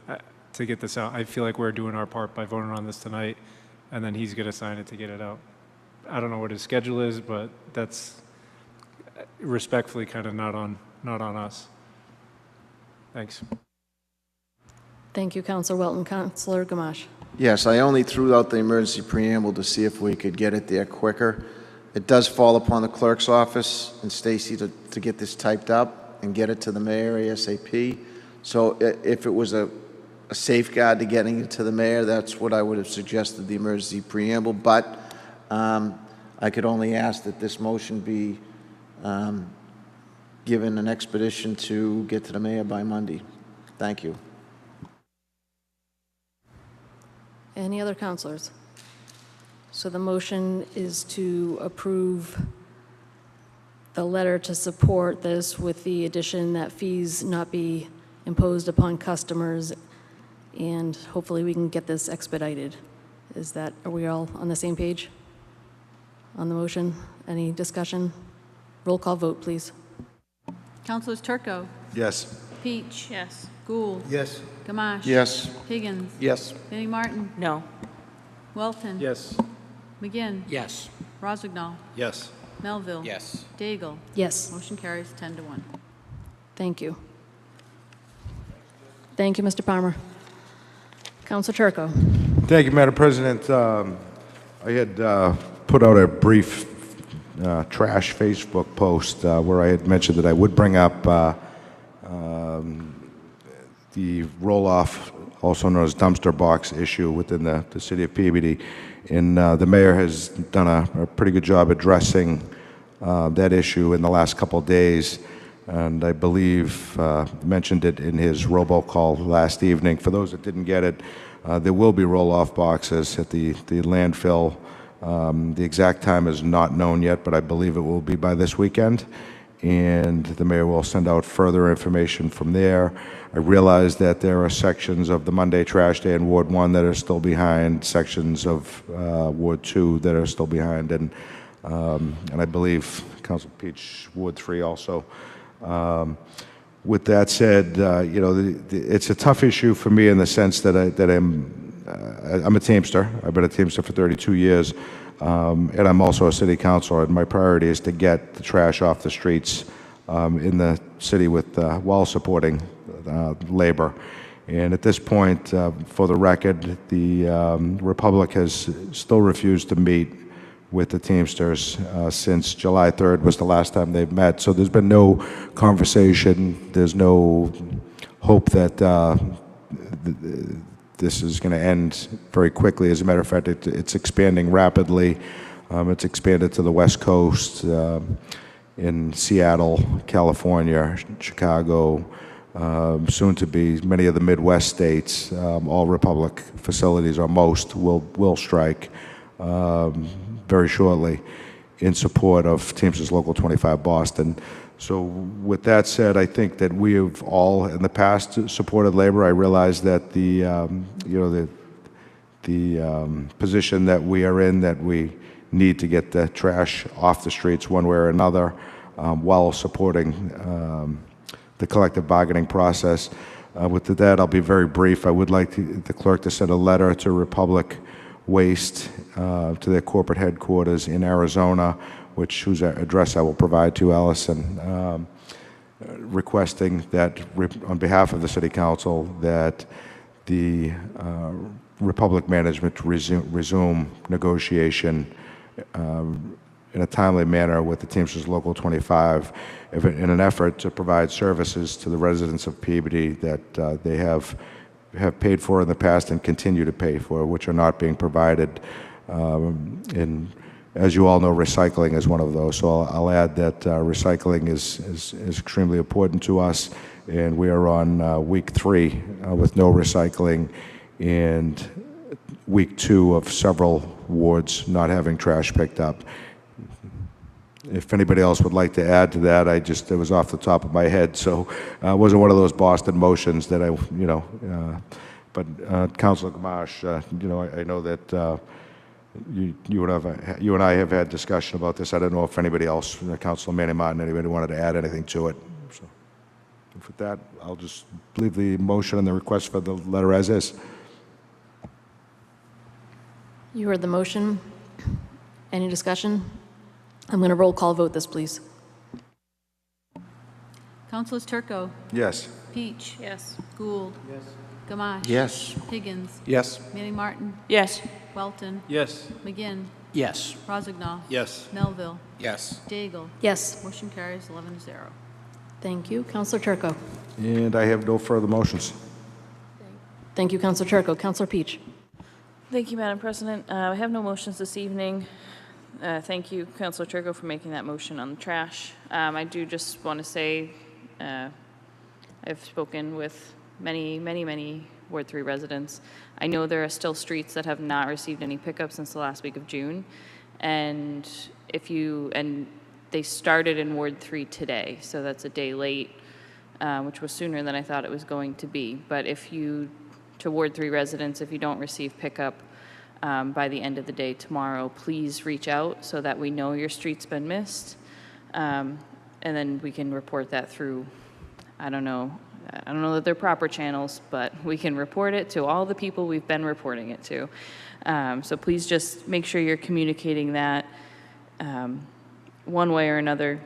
get this out. I feel like we're doing our part by voting on this tonight, and then he's going to sign it to get it out. I don't know what his schedule is, but that's respectfully kind of not on us. Thanks. Thank you, Councilor Welton. Councilor Gamache. Yes, I only threw out the emergency preamble to see if we could get it there quicker. It does fall upon the clerk's office and Stacy to get this typed up and get it to the mayor ASAP. So if it was a safeguard to getting it to the mayor, that's what I would have suggested, the emergency preamble. But I could only ask that this motion be given an expedition to get to the mayor by Monday. Thank you. Any other councilors? So the motion is to approve the letter to support this with the addition that fees not be imposed upon customers, and hopefully we can get this expedited. Are we all on the same page on the motion? Any discussion? Roll call vote, please. Councilors Turco, Yes. Peach. Yes. Gould. Yes. Gamache. Yes. Higgins. Yes. Manning Martin. No. Welton. Yes. McGinn. Yes. Rosignol. Yes. Melville. Yes. Daigle. Yes. Motion carries 10-1. Thank you. Thank you, Mr. Palmer. Councilor Turco. Thank you, Madam President. I had put out a brief trash Facebook post where I had mentioned that I would bring up the roll-off, also known as dumpster box issue within the city of Peabody. And the mayor has done a pretty good job addressing that issue in the last couple of days. And I believe mentioned it in his robocall last evening. For those that didn't get it, there will be roll-off boxes at the landfill. The exact time is not known yet, but I believe it will be by this weekend. And the mayor will send out further information from there. I realize that there are sections of the Monday Trash Day in Ward 1 that are still behind, sections of Ward 2 that are still behind, and I believe Council Peach, Ward 3 also. With that said, you know, it's a tough issue for me in the sense that I'm a Teamster. I've been a Teamster for 32 years, and I'm also a city councilor, and my priority is to get the trash off the streets in the city with while supporting labor. And at this point, for the record, the Republic has still refused to meet with the Teamsters since July 3rd was the last time they've met. So there's been no conversation. There's no hope that this is going to end very quickly. As a matter of fact, it's expanding rapidly. It's expanded to the West Coast, in Seattle, California, Chicago, soon to be many of the Midwest states. All Republic facilities, or most, will strike very shortly in support of Teamsters Local 25 Boston. So with that said, I think that we have all in the past supported labor. I realize that the position that we are in, that we need to get the trash off the streets one way or another, while supporting the collective bargaining process. With that, I'll be very brief. I would like the clerk to send a letter to Republic Waste, to their corporate headquarters in Arizona, whose address I will provide to Allison, requesting that on behalf of the City Council that the Republic management resume negotiation in a timely manner with the Teamsters Local 25 in an effort to provide services to the residents of Peabody that they have paid for in the past and continue to pay for, which are not being provided. And as you all know, recycling is one of those. So I'll add that recycling is extremely important to us, and we are on week 3 with no recycling and week 2 of several wards not having trash picked up. If anybody else would like to add to that, it was off the top of my head, so it wasn't one of those Boston motions that but Councilor Gamache, I know that you and I have had discussion about this. I don't know if anybody else, Councilor Manny Martin, anybody wanted to add anything to it. So with that, I'll just leave the motion and the request for the letter as is. You heard the motion. Any discussion? I'm going to roll call vote this, please. Councilors Turco, Yes. Peach. Yes. Gould. Yes. Gamache. Yes. Higgins. Yes. Manning Martin. Yes. Welton. Yes. McGinn. Yes. Rozignol. Yes. Melville. Yes. Daigle. Yes. Motion carries 11-0. Thank you. Councilor Turco. And I have no further motions. Thank you, Councilor Turco. Councilor Peach. Thank you, Madam President. I have no motions this evening. Thank you, Councilor Turco, for making that motion on the trash. I do just want to say I've spoken with many Ward 3 residents. I know there are still streets that have not received any pickup since the last week of June, and they started in Ward 3 today, so that's a day late, which was sooner than I thought it was going to be. But to Ward 3 residents, if you don't receive pickup by the end of the day tomorrow, please reach out so that we know your street's been missed, and then we can report that through, I don't know that they're proper channels, but we can report it to all the people we've been reporting it to. So please just make sure you're communicating that one way or another,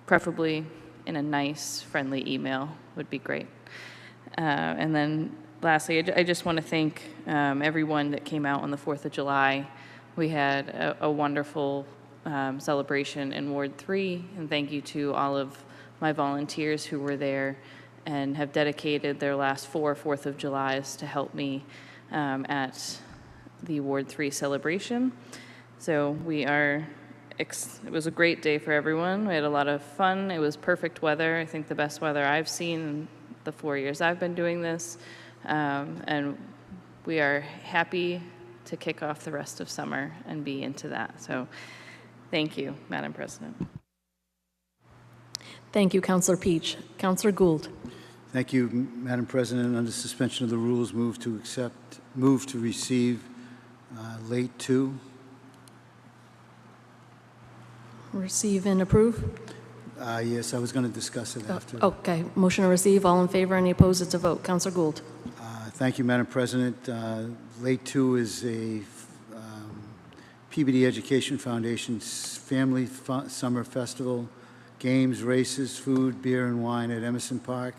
preferably in a nice, friendly email would be great. And then lastly, I just want to thank everyone that came out on the 4th of July. We had a wonderful celebration in Ward 3, and thank you to all of my volunteers who were there and have dedicated their last 4 4th of Julys to help me at the Ward 3 celebration. So it was a great day for everyone. We had a lot of fun. It was perfect weather. I think the best weather I've seen in the 4 years I've been doing this. And we are happy to kick off the rest of summer and be into that. So thank you, Madam President. Thank you, Councilor Peach. Councilor Gould. Thank you, Madam President. Under suspension of the rules, move to receive late 2. Receive and approve? Yes, I was going to discuss it after. Okay. Motion to receive. All in favor. Any opposed? It's a vote. Councilor Gould. Thank you, Madam President. Late 2 is a PBD Education Foundation's Family Summer Festival. Games, races, food, beer, and wine at Emerson Park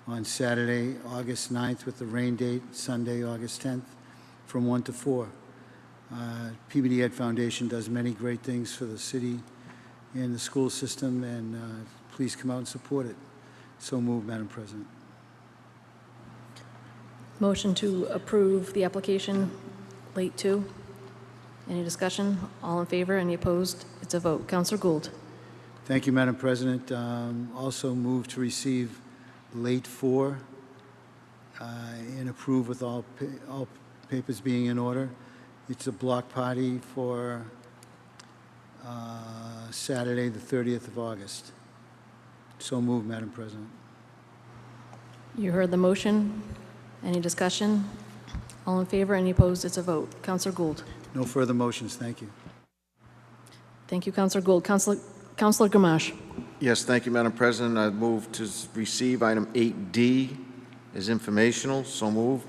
on Saturday, August 9th, with the rain date Sunday, August 10th, from 1 to 4. PBD Ed Foundation does many great things for the city and the school system, and please come out and support it. So moved, Madam President. Motion to approve the application, late 2. Any discussion? All in favor? Any opposed? It's a vote. Councilor Gould. Thank you, Madam President. Also move to receive late 4 and approve with all papers being in order. It's a block party for Saturday, the 30th of August. So moved, Madam President. You heard the motion. Any discussion? All in favor? Any opposed? It's a vote. Councilor Gould. No further motions. Thank you. Thank you, Councilor Gould. Councilor Gamache. Yes, thank you, Madam President. I move to receive item 8D as informational. So move.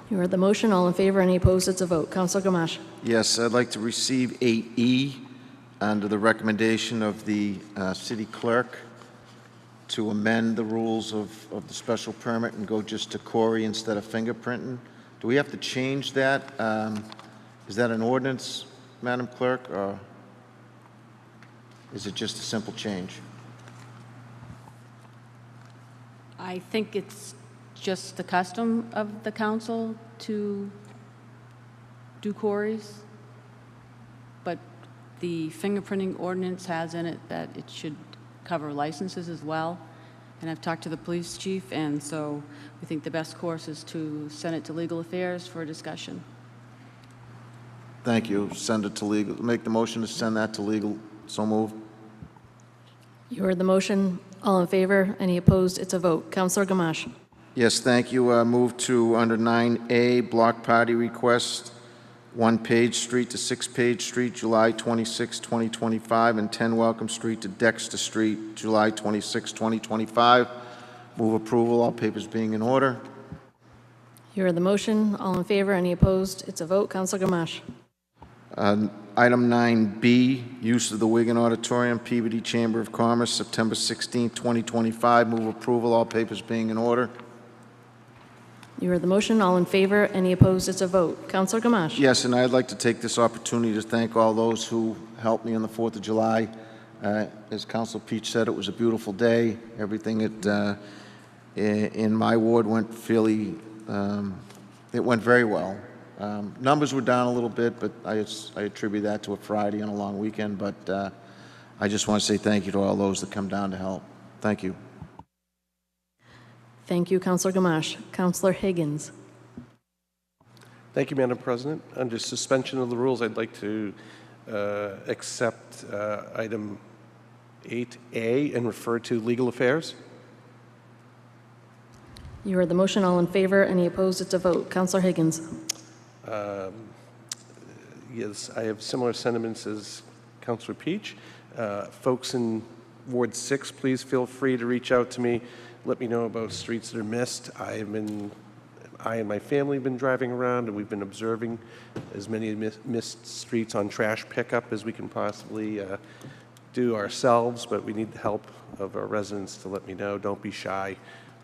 You heard the motion. All in favor? Any opposed? It's a vote. Councilor Gamache. Yes, I'd like to receive 8E under the recommendation of the city clerk to amend the rules of the special permit and go just to Corey instead of fingerprinting. Do we have to change that? Is that an ordinance, Madam Clerk, or is it just a simple change? I think it's just the custom of the council to do queries, but the fingerprinting ordinance has in it that it should cover licenses as well. And I've talked to the police chief, and so we think the best course is to send it to legal affairs for discussion. Thank you. Send it to legal. Make the motion to send that to legal. So move. You heard the motion. All in favor? Any opposed? It's a vote. Counselor Gamache. Yes, thank you. Move to under 9A, block party request, 1 Page Street to 6 Page Street, July 26, 2025, and 10 Welcome Street to Dexter Street, July 26, 2025. Move approval, all papers being in order. You heard the motion. All in favor? Any opposed? It's a vote. Counselor Gamache. Item 9B, use of the Wigan Auditorium, Peabody Chamber of Commerce, September 16, 2025. Move approval, all papers being in order. You heard the motion. All in favor? Any opposed? It's a vote. Counselor Gamache. Yes, and I'd like to take this opportunity to thank all those who helped me on the 4th of July. As Council Peach said, it was a beautiful day. Everything in my ward went fairly, it went very well. Numbers were down a little bit, but I attribute that to a Friday and a long weekend, but I just want to say thank you to all those that come down to help. Thank you. Thank you, Counselor Gamache. Counselor Higgins. Thank you, Madam President. Under suspension of the rules, I'd like to accept item 8A and refer to legal affairs. You heard the motion. All in favor? Any opposed? It's a vote. Counselor Higgins. Yes, I have similar sentiments as Councilor Peach. Folks in Ward 6, please feel free to reach out to me. Let me know about streets that are missed. I and my family have been driving around, and we've been observing as many missed streets on trash pickup as we can possibly do ourselves, but we need the help of our residents to let me know. Don't be shy.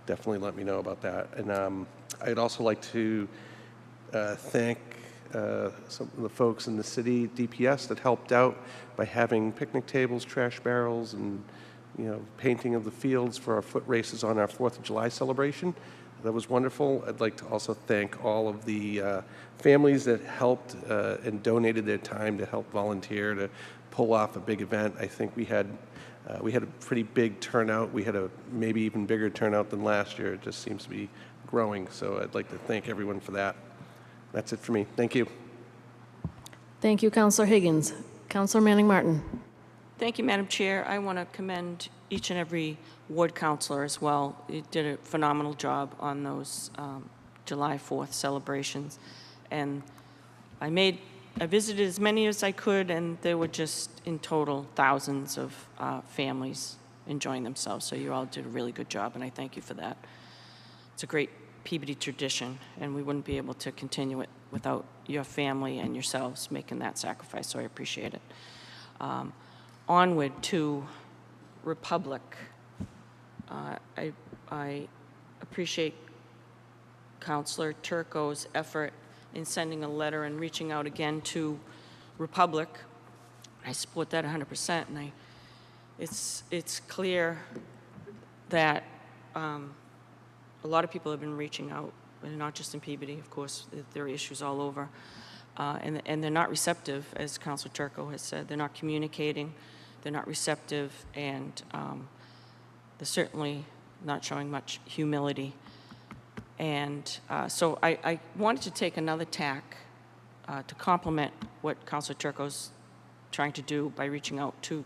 Definitely let me know about that. And I'd also like to thank some of the folks in the city DPS that helped out by having picnic tables, trash barrels, and painting of the fields for our foot races on our 4th of July celebration. That was wonderful. I'd like to also thank all of the families that helped and donated their time to help volunteer to pull off a big event. I think we had a pretty big turnout. We had a maybe even bigger turnout than last year. It just seems to be growing. So I'd like to thank everyone for that. That's it for me. Thank you. Thank you, Counselor Higgins. Counselor Manning Martin. Thank you, Madam Chair. I want to commend each and every ward councilor as well. You did a phenomenal job on those July 4th celebrations. And I visited as many as I could, and there were just, in total, thousands of families enjoying themselves. So you all did a really good job, and I thank you for that. It's a great Peabody tradition, and we wouldn't be able to continue it without your family and yourselves making that sacrifice, so I appreciate it. Onward to Republic. I appreciate Councilor Turco's effort in sending a letter and reaching out again to Republic. I support that 100%, and it's clear that a lot of people have been reaching out, and not just in Peabody, of course. There are issues all over, and they're not receptive, as Councilor Turco has said. They're not communicating, they're not receptive, and they're certainly not showing much humility. And so I wanted to take another tack to complement what Councilor Turco's trying to do by reaching out to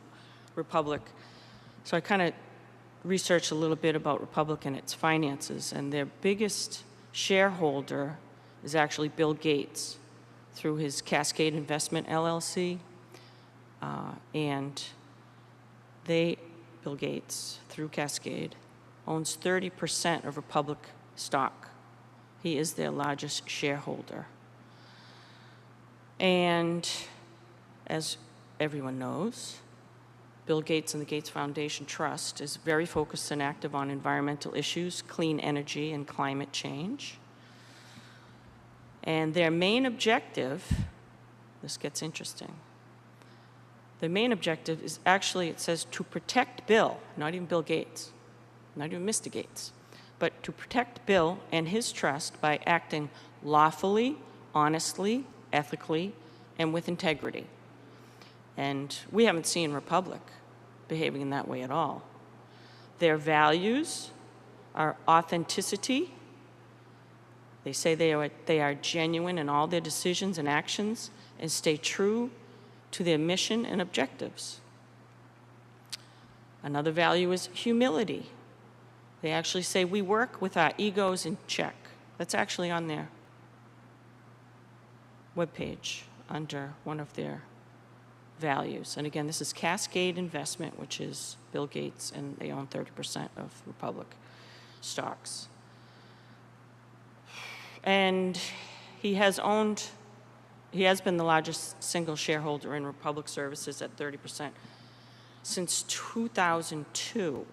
Republic. So I kind of researched a little bit about Republic and its finances, and their biggest shareholder is actually Bill Gates through his Cascade Investment LLC. And Bill Gates, through Cascade, owns 30% of Republic stock. He is their largest shareholder. And as everyone knows, Bill Gates and the Gates Foundation Trust is very focused and active on environmental issues, clean energy, and climate change. And their main objective, this gets interesting, their main objective is actually, it says, to protect Bill, not even Bill Gates, not even Mr. Gates, but to protect Bill and his trust by acting lawfully, honestly, ethically, and with integrity. And we haven't seen Republic behaving in that way at all. Their values are authenticity. They say they are genuine in all their decisions and actions and stay true to their mission and objectives. Another value is humility. They actually say we work with our egos in check. That's actually on their webpage under one of their values. And again, this is Cascade Investment, which is Bill Gates, and they own 30% of Republic stocks. And he has been the largest single shareholder in Republic Services at 30% since 2002.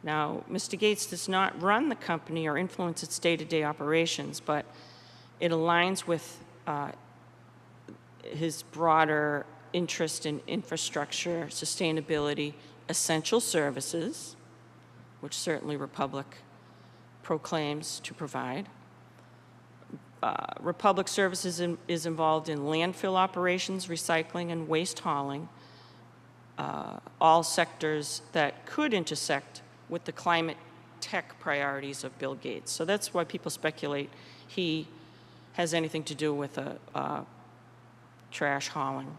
Now, Mr. Gates does not run the company or influence its day-to-day operations, but it aligns with his broader interest in infrastructure, sustainability, essential services, which certainly Republic proclaims to provide. Republic Services is involved in landfill operations, recycling, and waste hauling, all sectors that could intersect with the climate tech priorities of Bill Gates. So that's why people speculate he has anything to do with trash hauling,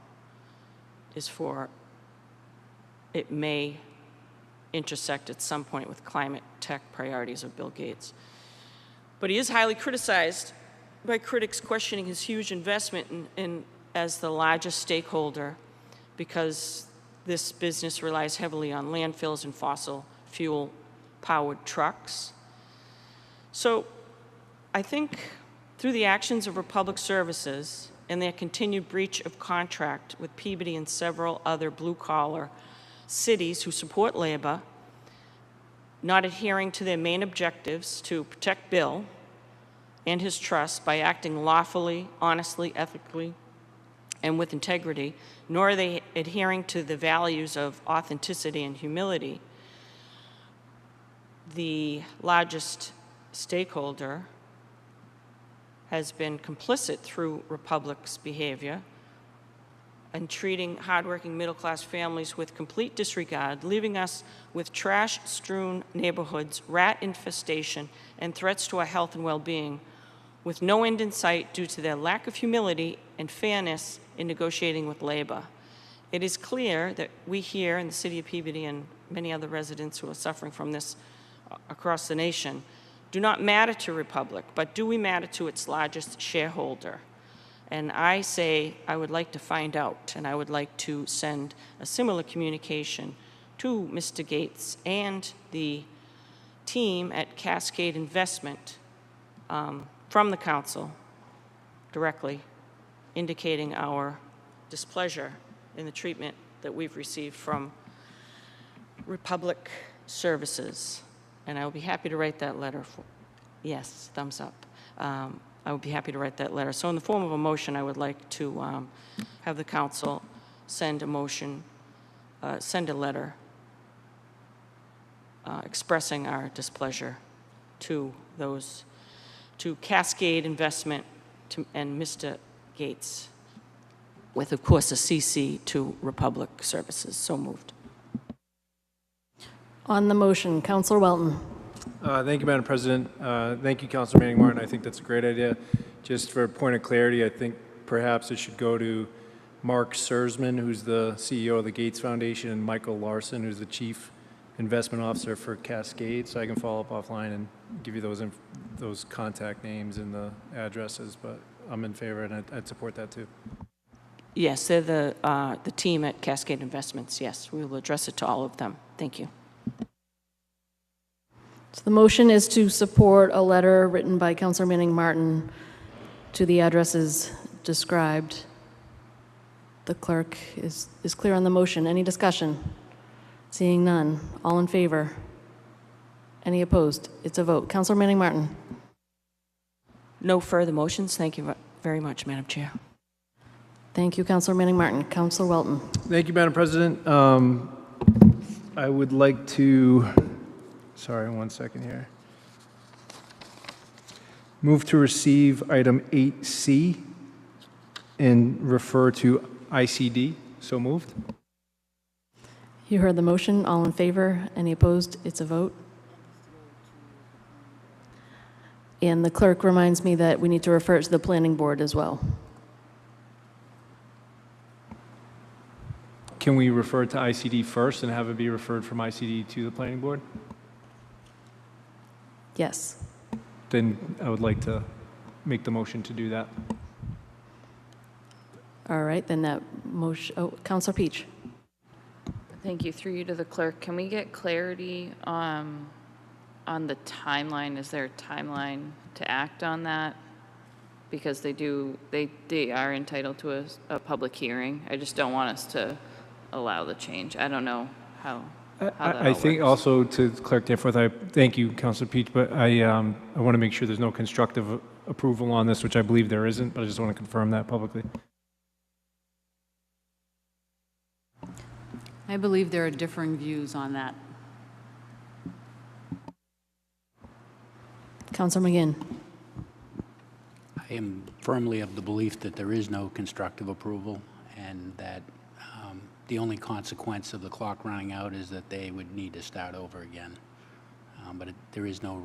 it may intersect at some point with climate tech priorities of Bill Gates. But he is highly criticized by critics questioning his huge investment as the largest stakeholder, because this business relies heavily on landfills and fossil fuel-powered trucks. So I think through the actions of Republic Services and their continued breach of contract with Peabody and several other blue-collar cities who support labor, not adhering to their main objectives to protect Bill and his trust by acting lawfully, honestly, ethically, and with integrity, nor are they adhering to the values of authenticity and humility, the largest stakeholder has been complicit through Republic's behavior and treating hardworking middle-class families with complete disregard, leaving us with trash-strewn neighborhoods, rat infestation, and threats to our health and well-being, with no end in sight due to their lack of humility and fairness in negotiating with labor. It is clear that we here in the city of Peabody and many other residents who are suffering from this across the nation do not matter to Republic, but do we matter to its largest shareholder? And I say I would like to find out, and I would like to send a similar communication to Mr. Gates and the team at Cascade Investment from the council directly, indicating our displeasure in the treatment that we've received from Republic Services. And I will be happy to write that letter. Yes, thumbs up. I would be happy to write that letter. So in the form of a motion, I would like to have the council send a motion, send a letter expressing our displeasure to Cascade Investment and Mr. Gates, with, of course, a CC to Republic Services. So moved. On the motion, Councilor Welton. Thank you, Madam President. Thank you, Councilor Manning Martin. I think that's a great idea. Just for a point of clarity, I think perhaps it should go to Mark Sersman, who's the CEO of the Gates Foundation, and Michael Larson, who's the Chief Investment Officer for Cascade. So I can follow up offline and give you those contact names and the addresses, but I'm in favor, and I'd support that too. Yes, they're the team at Cascade Investments. Yes, we will address it to all of them. Thank you. So the motion is to support a letter written by Councilor Manning Martin to the addresses described. The clerk is clear on the motion. Any discussion? Seeing none. All in favor? Any opposed? It's a vote. Councilor Manning Martin. No further motions. Thank you very much, Madam Chair. Thank you, Councilor Manning Martin. Councilor Welton. Thank you, Madam President. I would like to, sorry, one second here. Move to receive item 8C and refer to ICD. So moved. You heard the motion. All in favor? Any opposed? It's a vote. And the clerk reminds me that we need to refer it to the planning board as well. Can we refer it to ICD first and have it be referred from ICD to the planning board? Yes. Then I would like to make the motion to do that. All right, then that motion, oh, Counselor Peach. Thank you. Through you to the clerk, can we get clarity on the timeline? Is there a timeline to act on that? Because they are entitled to a public hearing. I just don't want us to allow the change. I don't know how that I all think works. also to Clerk Danforth, I thank you, Councilor Peach, but I want to make sure there's no constructive approval on this, which I believe there isn't, but I just want to confirm that publicly. I believe there are differing views on that. Counselor McGinn. I am firmly of the belief that there is no constructive approval and that the only consequence of the clock running out is that they would need to start over again. But there is no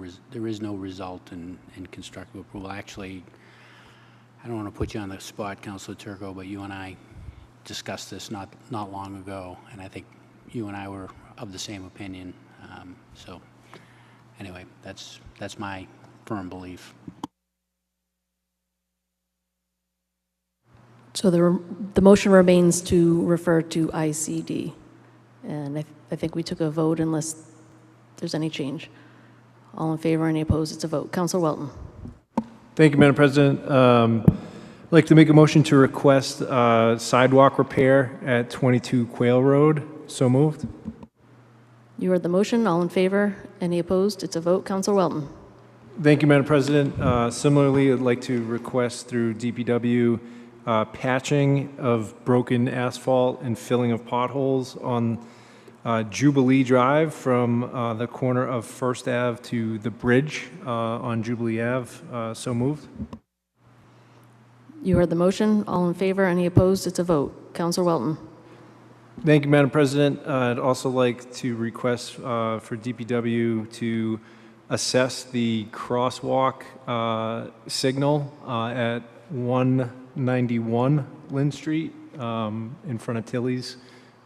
result in constructive approval. Actually, I don't want to put you on the spot, Councilor Turco, but you and I discussed this not long ago, and I think you and I were of the same opinion. So anyway, that's my firm belief. So the motion remains to refer to ICD. And I think we took a vote unless there's any change. All in favor, any opposed, it's a vote. Counselor Welton. Thank you, Madam President. I'd like to make a motion to request sidewalk repair at 22 Quail Road. So moved. You heard the motion. All in favor, any opposed, it's a vote. Counselor Welton. Thank you, Madam President. Similarly, I'd like to request through DPW patching of broken asphalt and filling of potholes on Jubilee Drive from the corner of First Ave to the bridge on Jubilee Ave. So moved. You heard the motion. All in favor, any opposed, it's a vote. Counselor Welton. Thank you, Madam President. I'd also like to request for DPW to assess the crosswalk signal at 191 Lynn Street in front of Tilly's.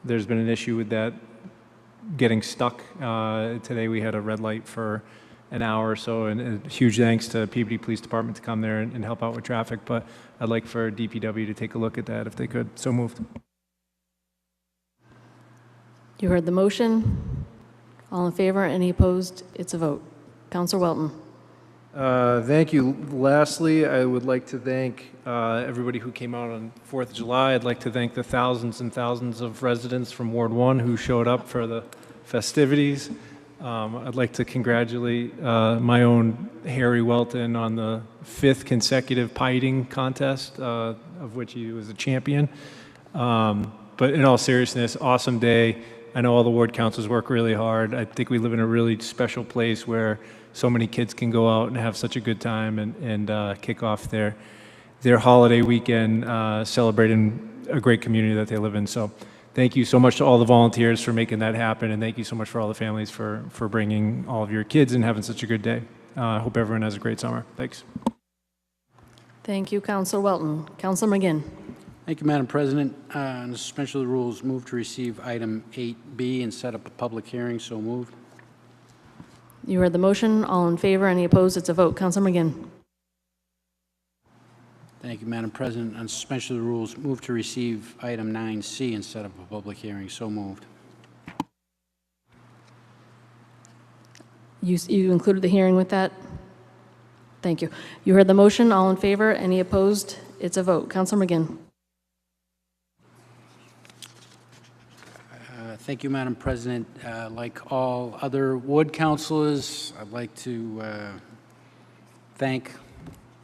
There's been an issue with that getting stuck. Today we had a red light for an hour or so, and a huge thanks to Peabody Police Department to come there and help out with traffic, but I'd like for DPW to take a look at that if they could. So moved. You heard the motion. All in favor, any opposed, it's a vote. Counselor Welton. Thank you. Lastly, I would like to thank everybody who came out on 4th of July. I'd like to thank the thousands and thousands of residents from Ward 1 who showed up for the festivities. I'd like to congratulate my own Harry Welton on the 5th consecutive pie eating contest, of which he was a champion. But in all seriousness, awesome day. I know all the ward councils work really hard. I think we live in a really special place where so many kids can go out and have such a good time and kick off their holiday weekend celebrating a great community that they live in. So thank you so much to all the volunteers for making that happen, and thank you so much for all the families for bringing all of your kids and having such a good day. I hope everyone has a great summer. Thanks. Thank you, Counselor Welton. Counselor McGinn. Thank you, Madam President. On the suspension of the rules, move to receive item 8B and set up a public hearing. So moved. You heard the motion. All in favor, any opposed, it's a vote. Counselor McGinn. Thank you, Madam President. On suspension of the rules, move to receive item 9C and set up a public hearing. So moved. You included the hearing with that? Thank you. You heard the motion. All in favor, any opposed, it's a vote. Counselor McGinn. Thank you, Madam President. Like all other ward councilors, I'd like to thank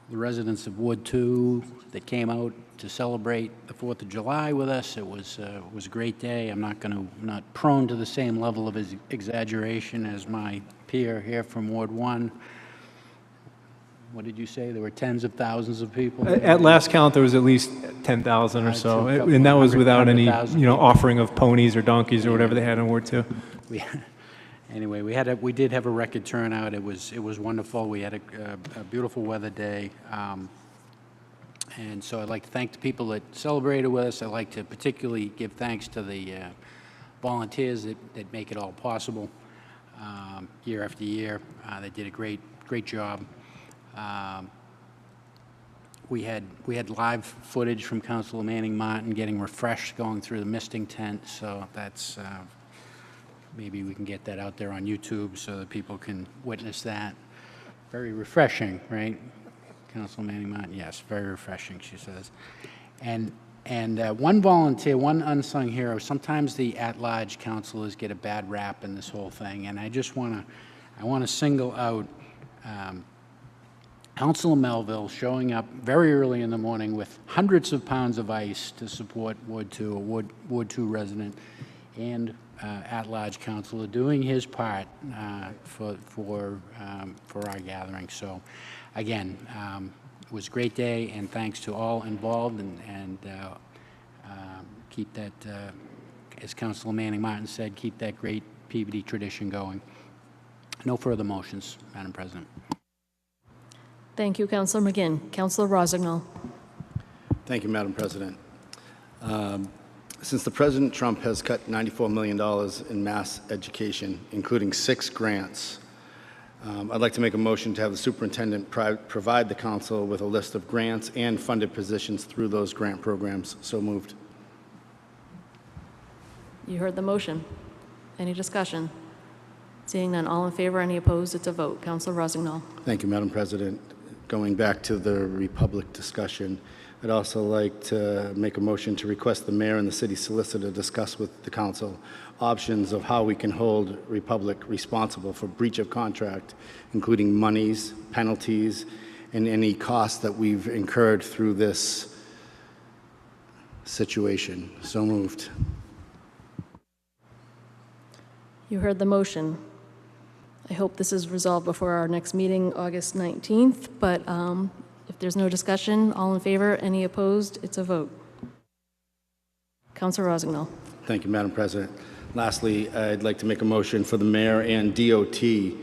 the residents of Ward 2 that came out to celebrate the 4th of July with us. It was a great day. I'm not prone to the same level of exaggeration as my peer here from Ward 1. what did you say? There were tens of thousands of people? At last count, there was at least 10,000 or so, and that was without any, 100,000 offering of ponies or donkeys or whatever they had on Ward 2. Anyway, we did have a record turnout. It was wonderful. We had a beautiful weather day. And so I'd like to thank the people that celebrated with us. I'd like to particularly give thanks to the volunteers that make it all possible year after year. They did a great job. We had live footage from Councilor Manning Martin getting refreshed going through the misting tent, so that's maybe we can get that out there on YouTube so that people can witness that. Very refreshing, right? Councilor Manning Martin, yes, very refreshing, she says. And one volunteer, one unsung hero, sometimes the at-large councilors get a bad rap in this whole thing, and I just want to single out Councilor Melville showing up very early in the morning with hundreds of pounds of ice to support Ward 2, a Ward 2 resident, and at-large councilor doing his part for our gathering. So, again, it was a great day, and thanks to all involved, and keep that, as Councilor Manning Martin said, keep that great PBD tradition going. No further motions, Madam President. Thank you, Councilor McGinn. Councilor Rossignol. Thank you, Madam President. Since the President Trump has cut $94 million in mass education, including 6 grants, I'd like to make a motion to have the superintendent provide the council with a list of grants and funded positions through those grant programs. So moved. You heard the motion. Any discussion? Seeing none, all in favor, any opposed, it's a vote. Councilor Rossignol. Thank you, Madam President. Going back to the Republic discussion, I'd also like to make a motion to request the mayor and the city solicitor discuss with the council options of how we can hold Republic responsible for breach of contract, including monies, penalties, and any costs that we've incurred through this situation. So moved. You heard the motion. I hope this is resolved before our next meeting, August 19th, but if there's no discussion, all in favor, any opposed, it's a vote. Councilor Rossignol. Thank you, Madam President. Lastly, I'd like to make a motion for the mayor and DOT to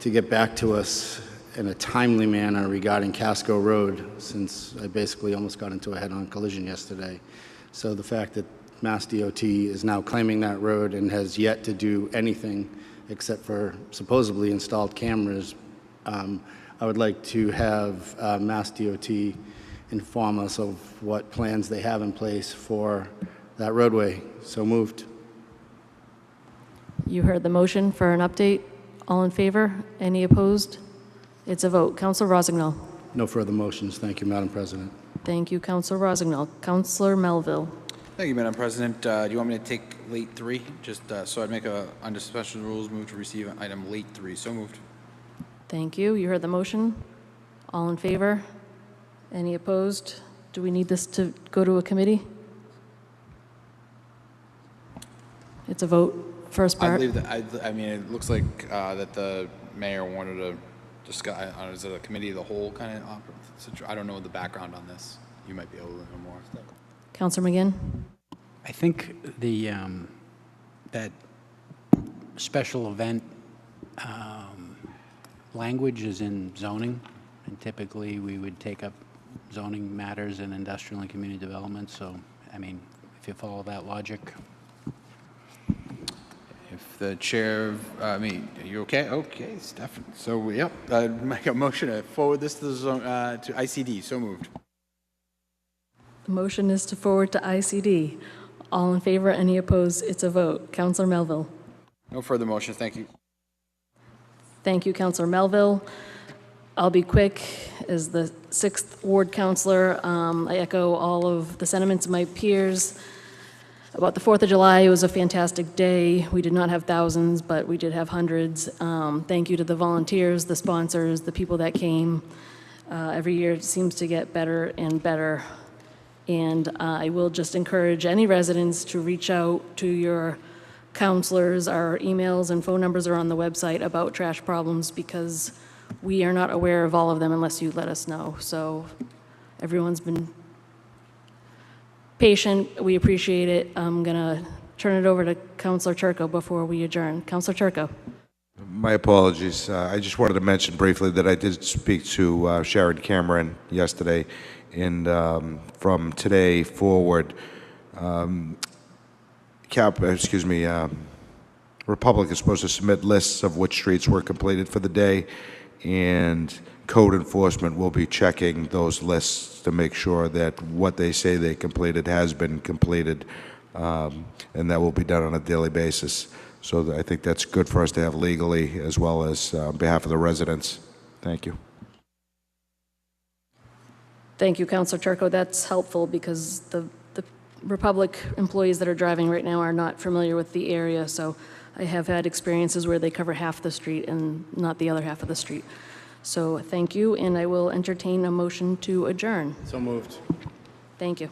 get back to us in a timely manner regarding Casco Road, since I basically almost got into a head-on collision yesterday. So the fact that Mass DOT is now claiming that road and has yet to do anything except for supposedly installed cameras, I would like to have Mass DOT inform us of what plans they have in place for that roadway. So moved. You heard the motion for an update. All in favor? Any opposed? It's a vote. Councilor Rossignol. No further motions. Thank you, Madam President. Thank you, Councilor Rossignol. Councilor Melville. Thank you, Madam President. Do you want me to take late 3? Just so I'd make under special rules, move to receive item late 3. So moved. Thank you. You heard the motion. All in favor? Any opposed? Do we need this to go to a committee? It's a vote. First I part. believe that, I mean, it looks like that the mayor wanted to discuss, is it a committee of the whole kind of, I don't know the background on this. You might be able to know more. Councilor McGinn. I think the that special event language is in zoning, and typically we would take up zoning matters in industrial and community development. So, I mean, if you follow that logic. If the chair, are you okay? Okay, Stefan. So, yep, I'd make a motion to forward this to the zone, to ICD. So moved. The motion is to forward to ICD. All in favor, any opposed, it's a vote. Councilor Melville. No further motion. Thank you. Thank you, Councilor Melville. I'll be quick. As the 6th Ward Councilor, I echo all of the sentiments of my peers about the 4th of July. It was a fantastic day. We did not have thousands, but we did have hundreds. Thank you to the volunteers, the sponsors, the people that came. Every year it seems to get better and better. And I will just encourage any residents to reach out to your counselors. Our emails and phone numbers are on the website about trash problems, because we are not aware of all of them unless you let us know. So everyone's been patient. We appreciate it. I'm going to turn it over to Councilor Turco before we adjourn. Councilor Turco. My apologies. I just wanted to mention briefly that I did speak to Sharon Cameron yesterday, and from today forward, Republic is supposed to submit lists of which streets were completed for the day, and code enforcement will be checking those lists to make sure that what they say they completed has been completed, and that will be done on a daily basis. So I think that's good for us to have legally, as well as on behalf of the residents. Thank you. Thank you, Councilor Turco. That's helpful because the Republic employees that are driving right now are not familiar with the area, so I have had experiences where they cover half the street and not the other half of the street. So thank you, and I will entertain a motion to adjourn. So moved. Thank you.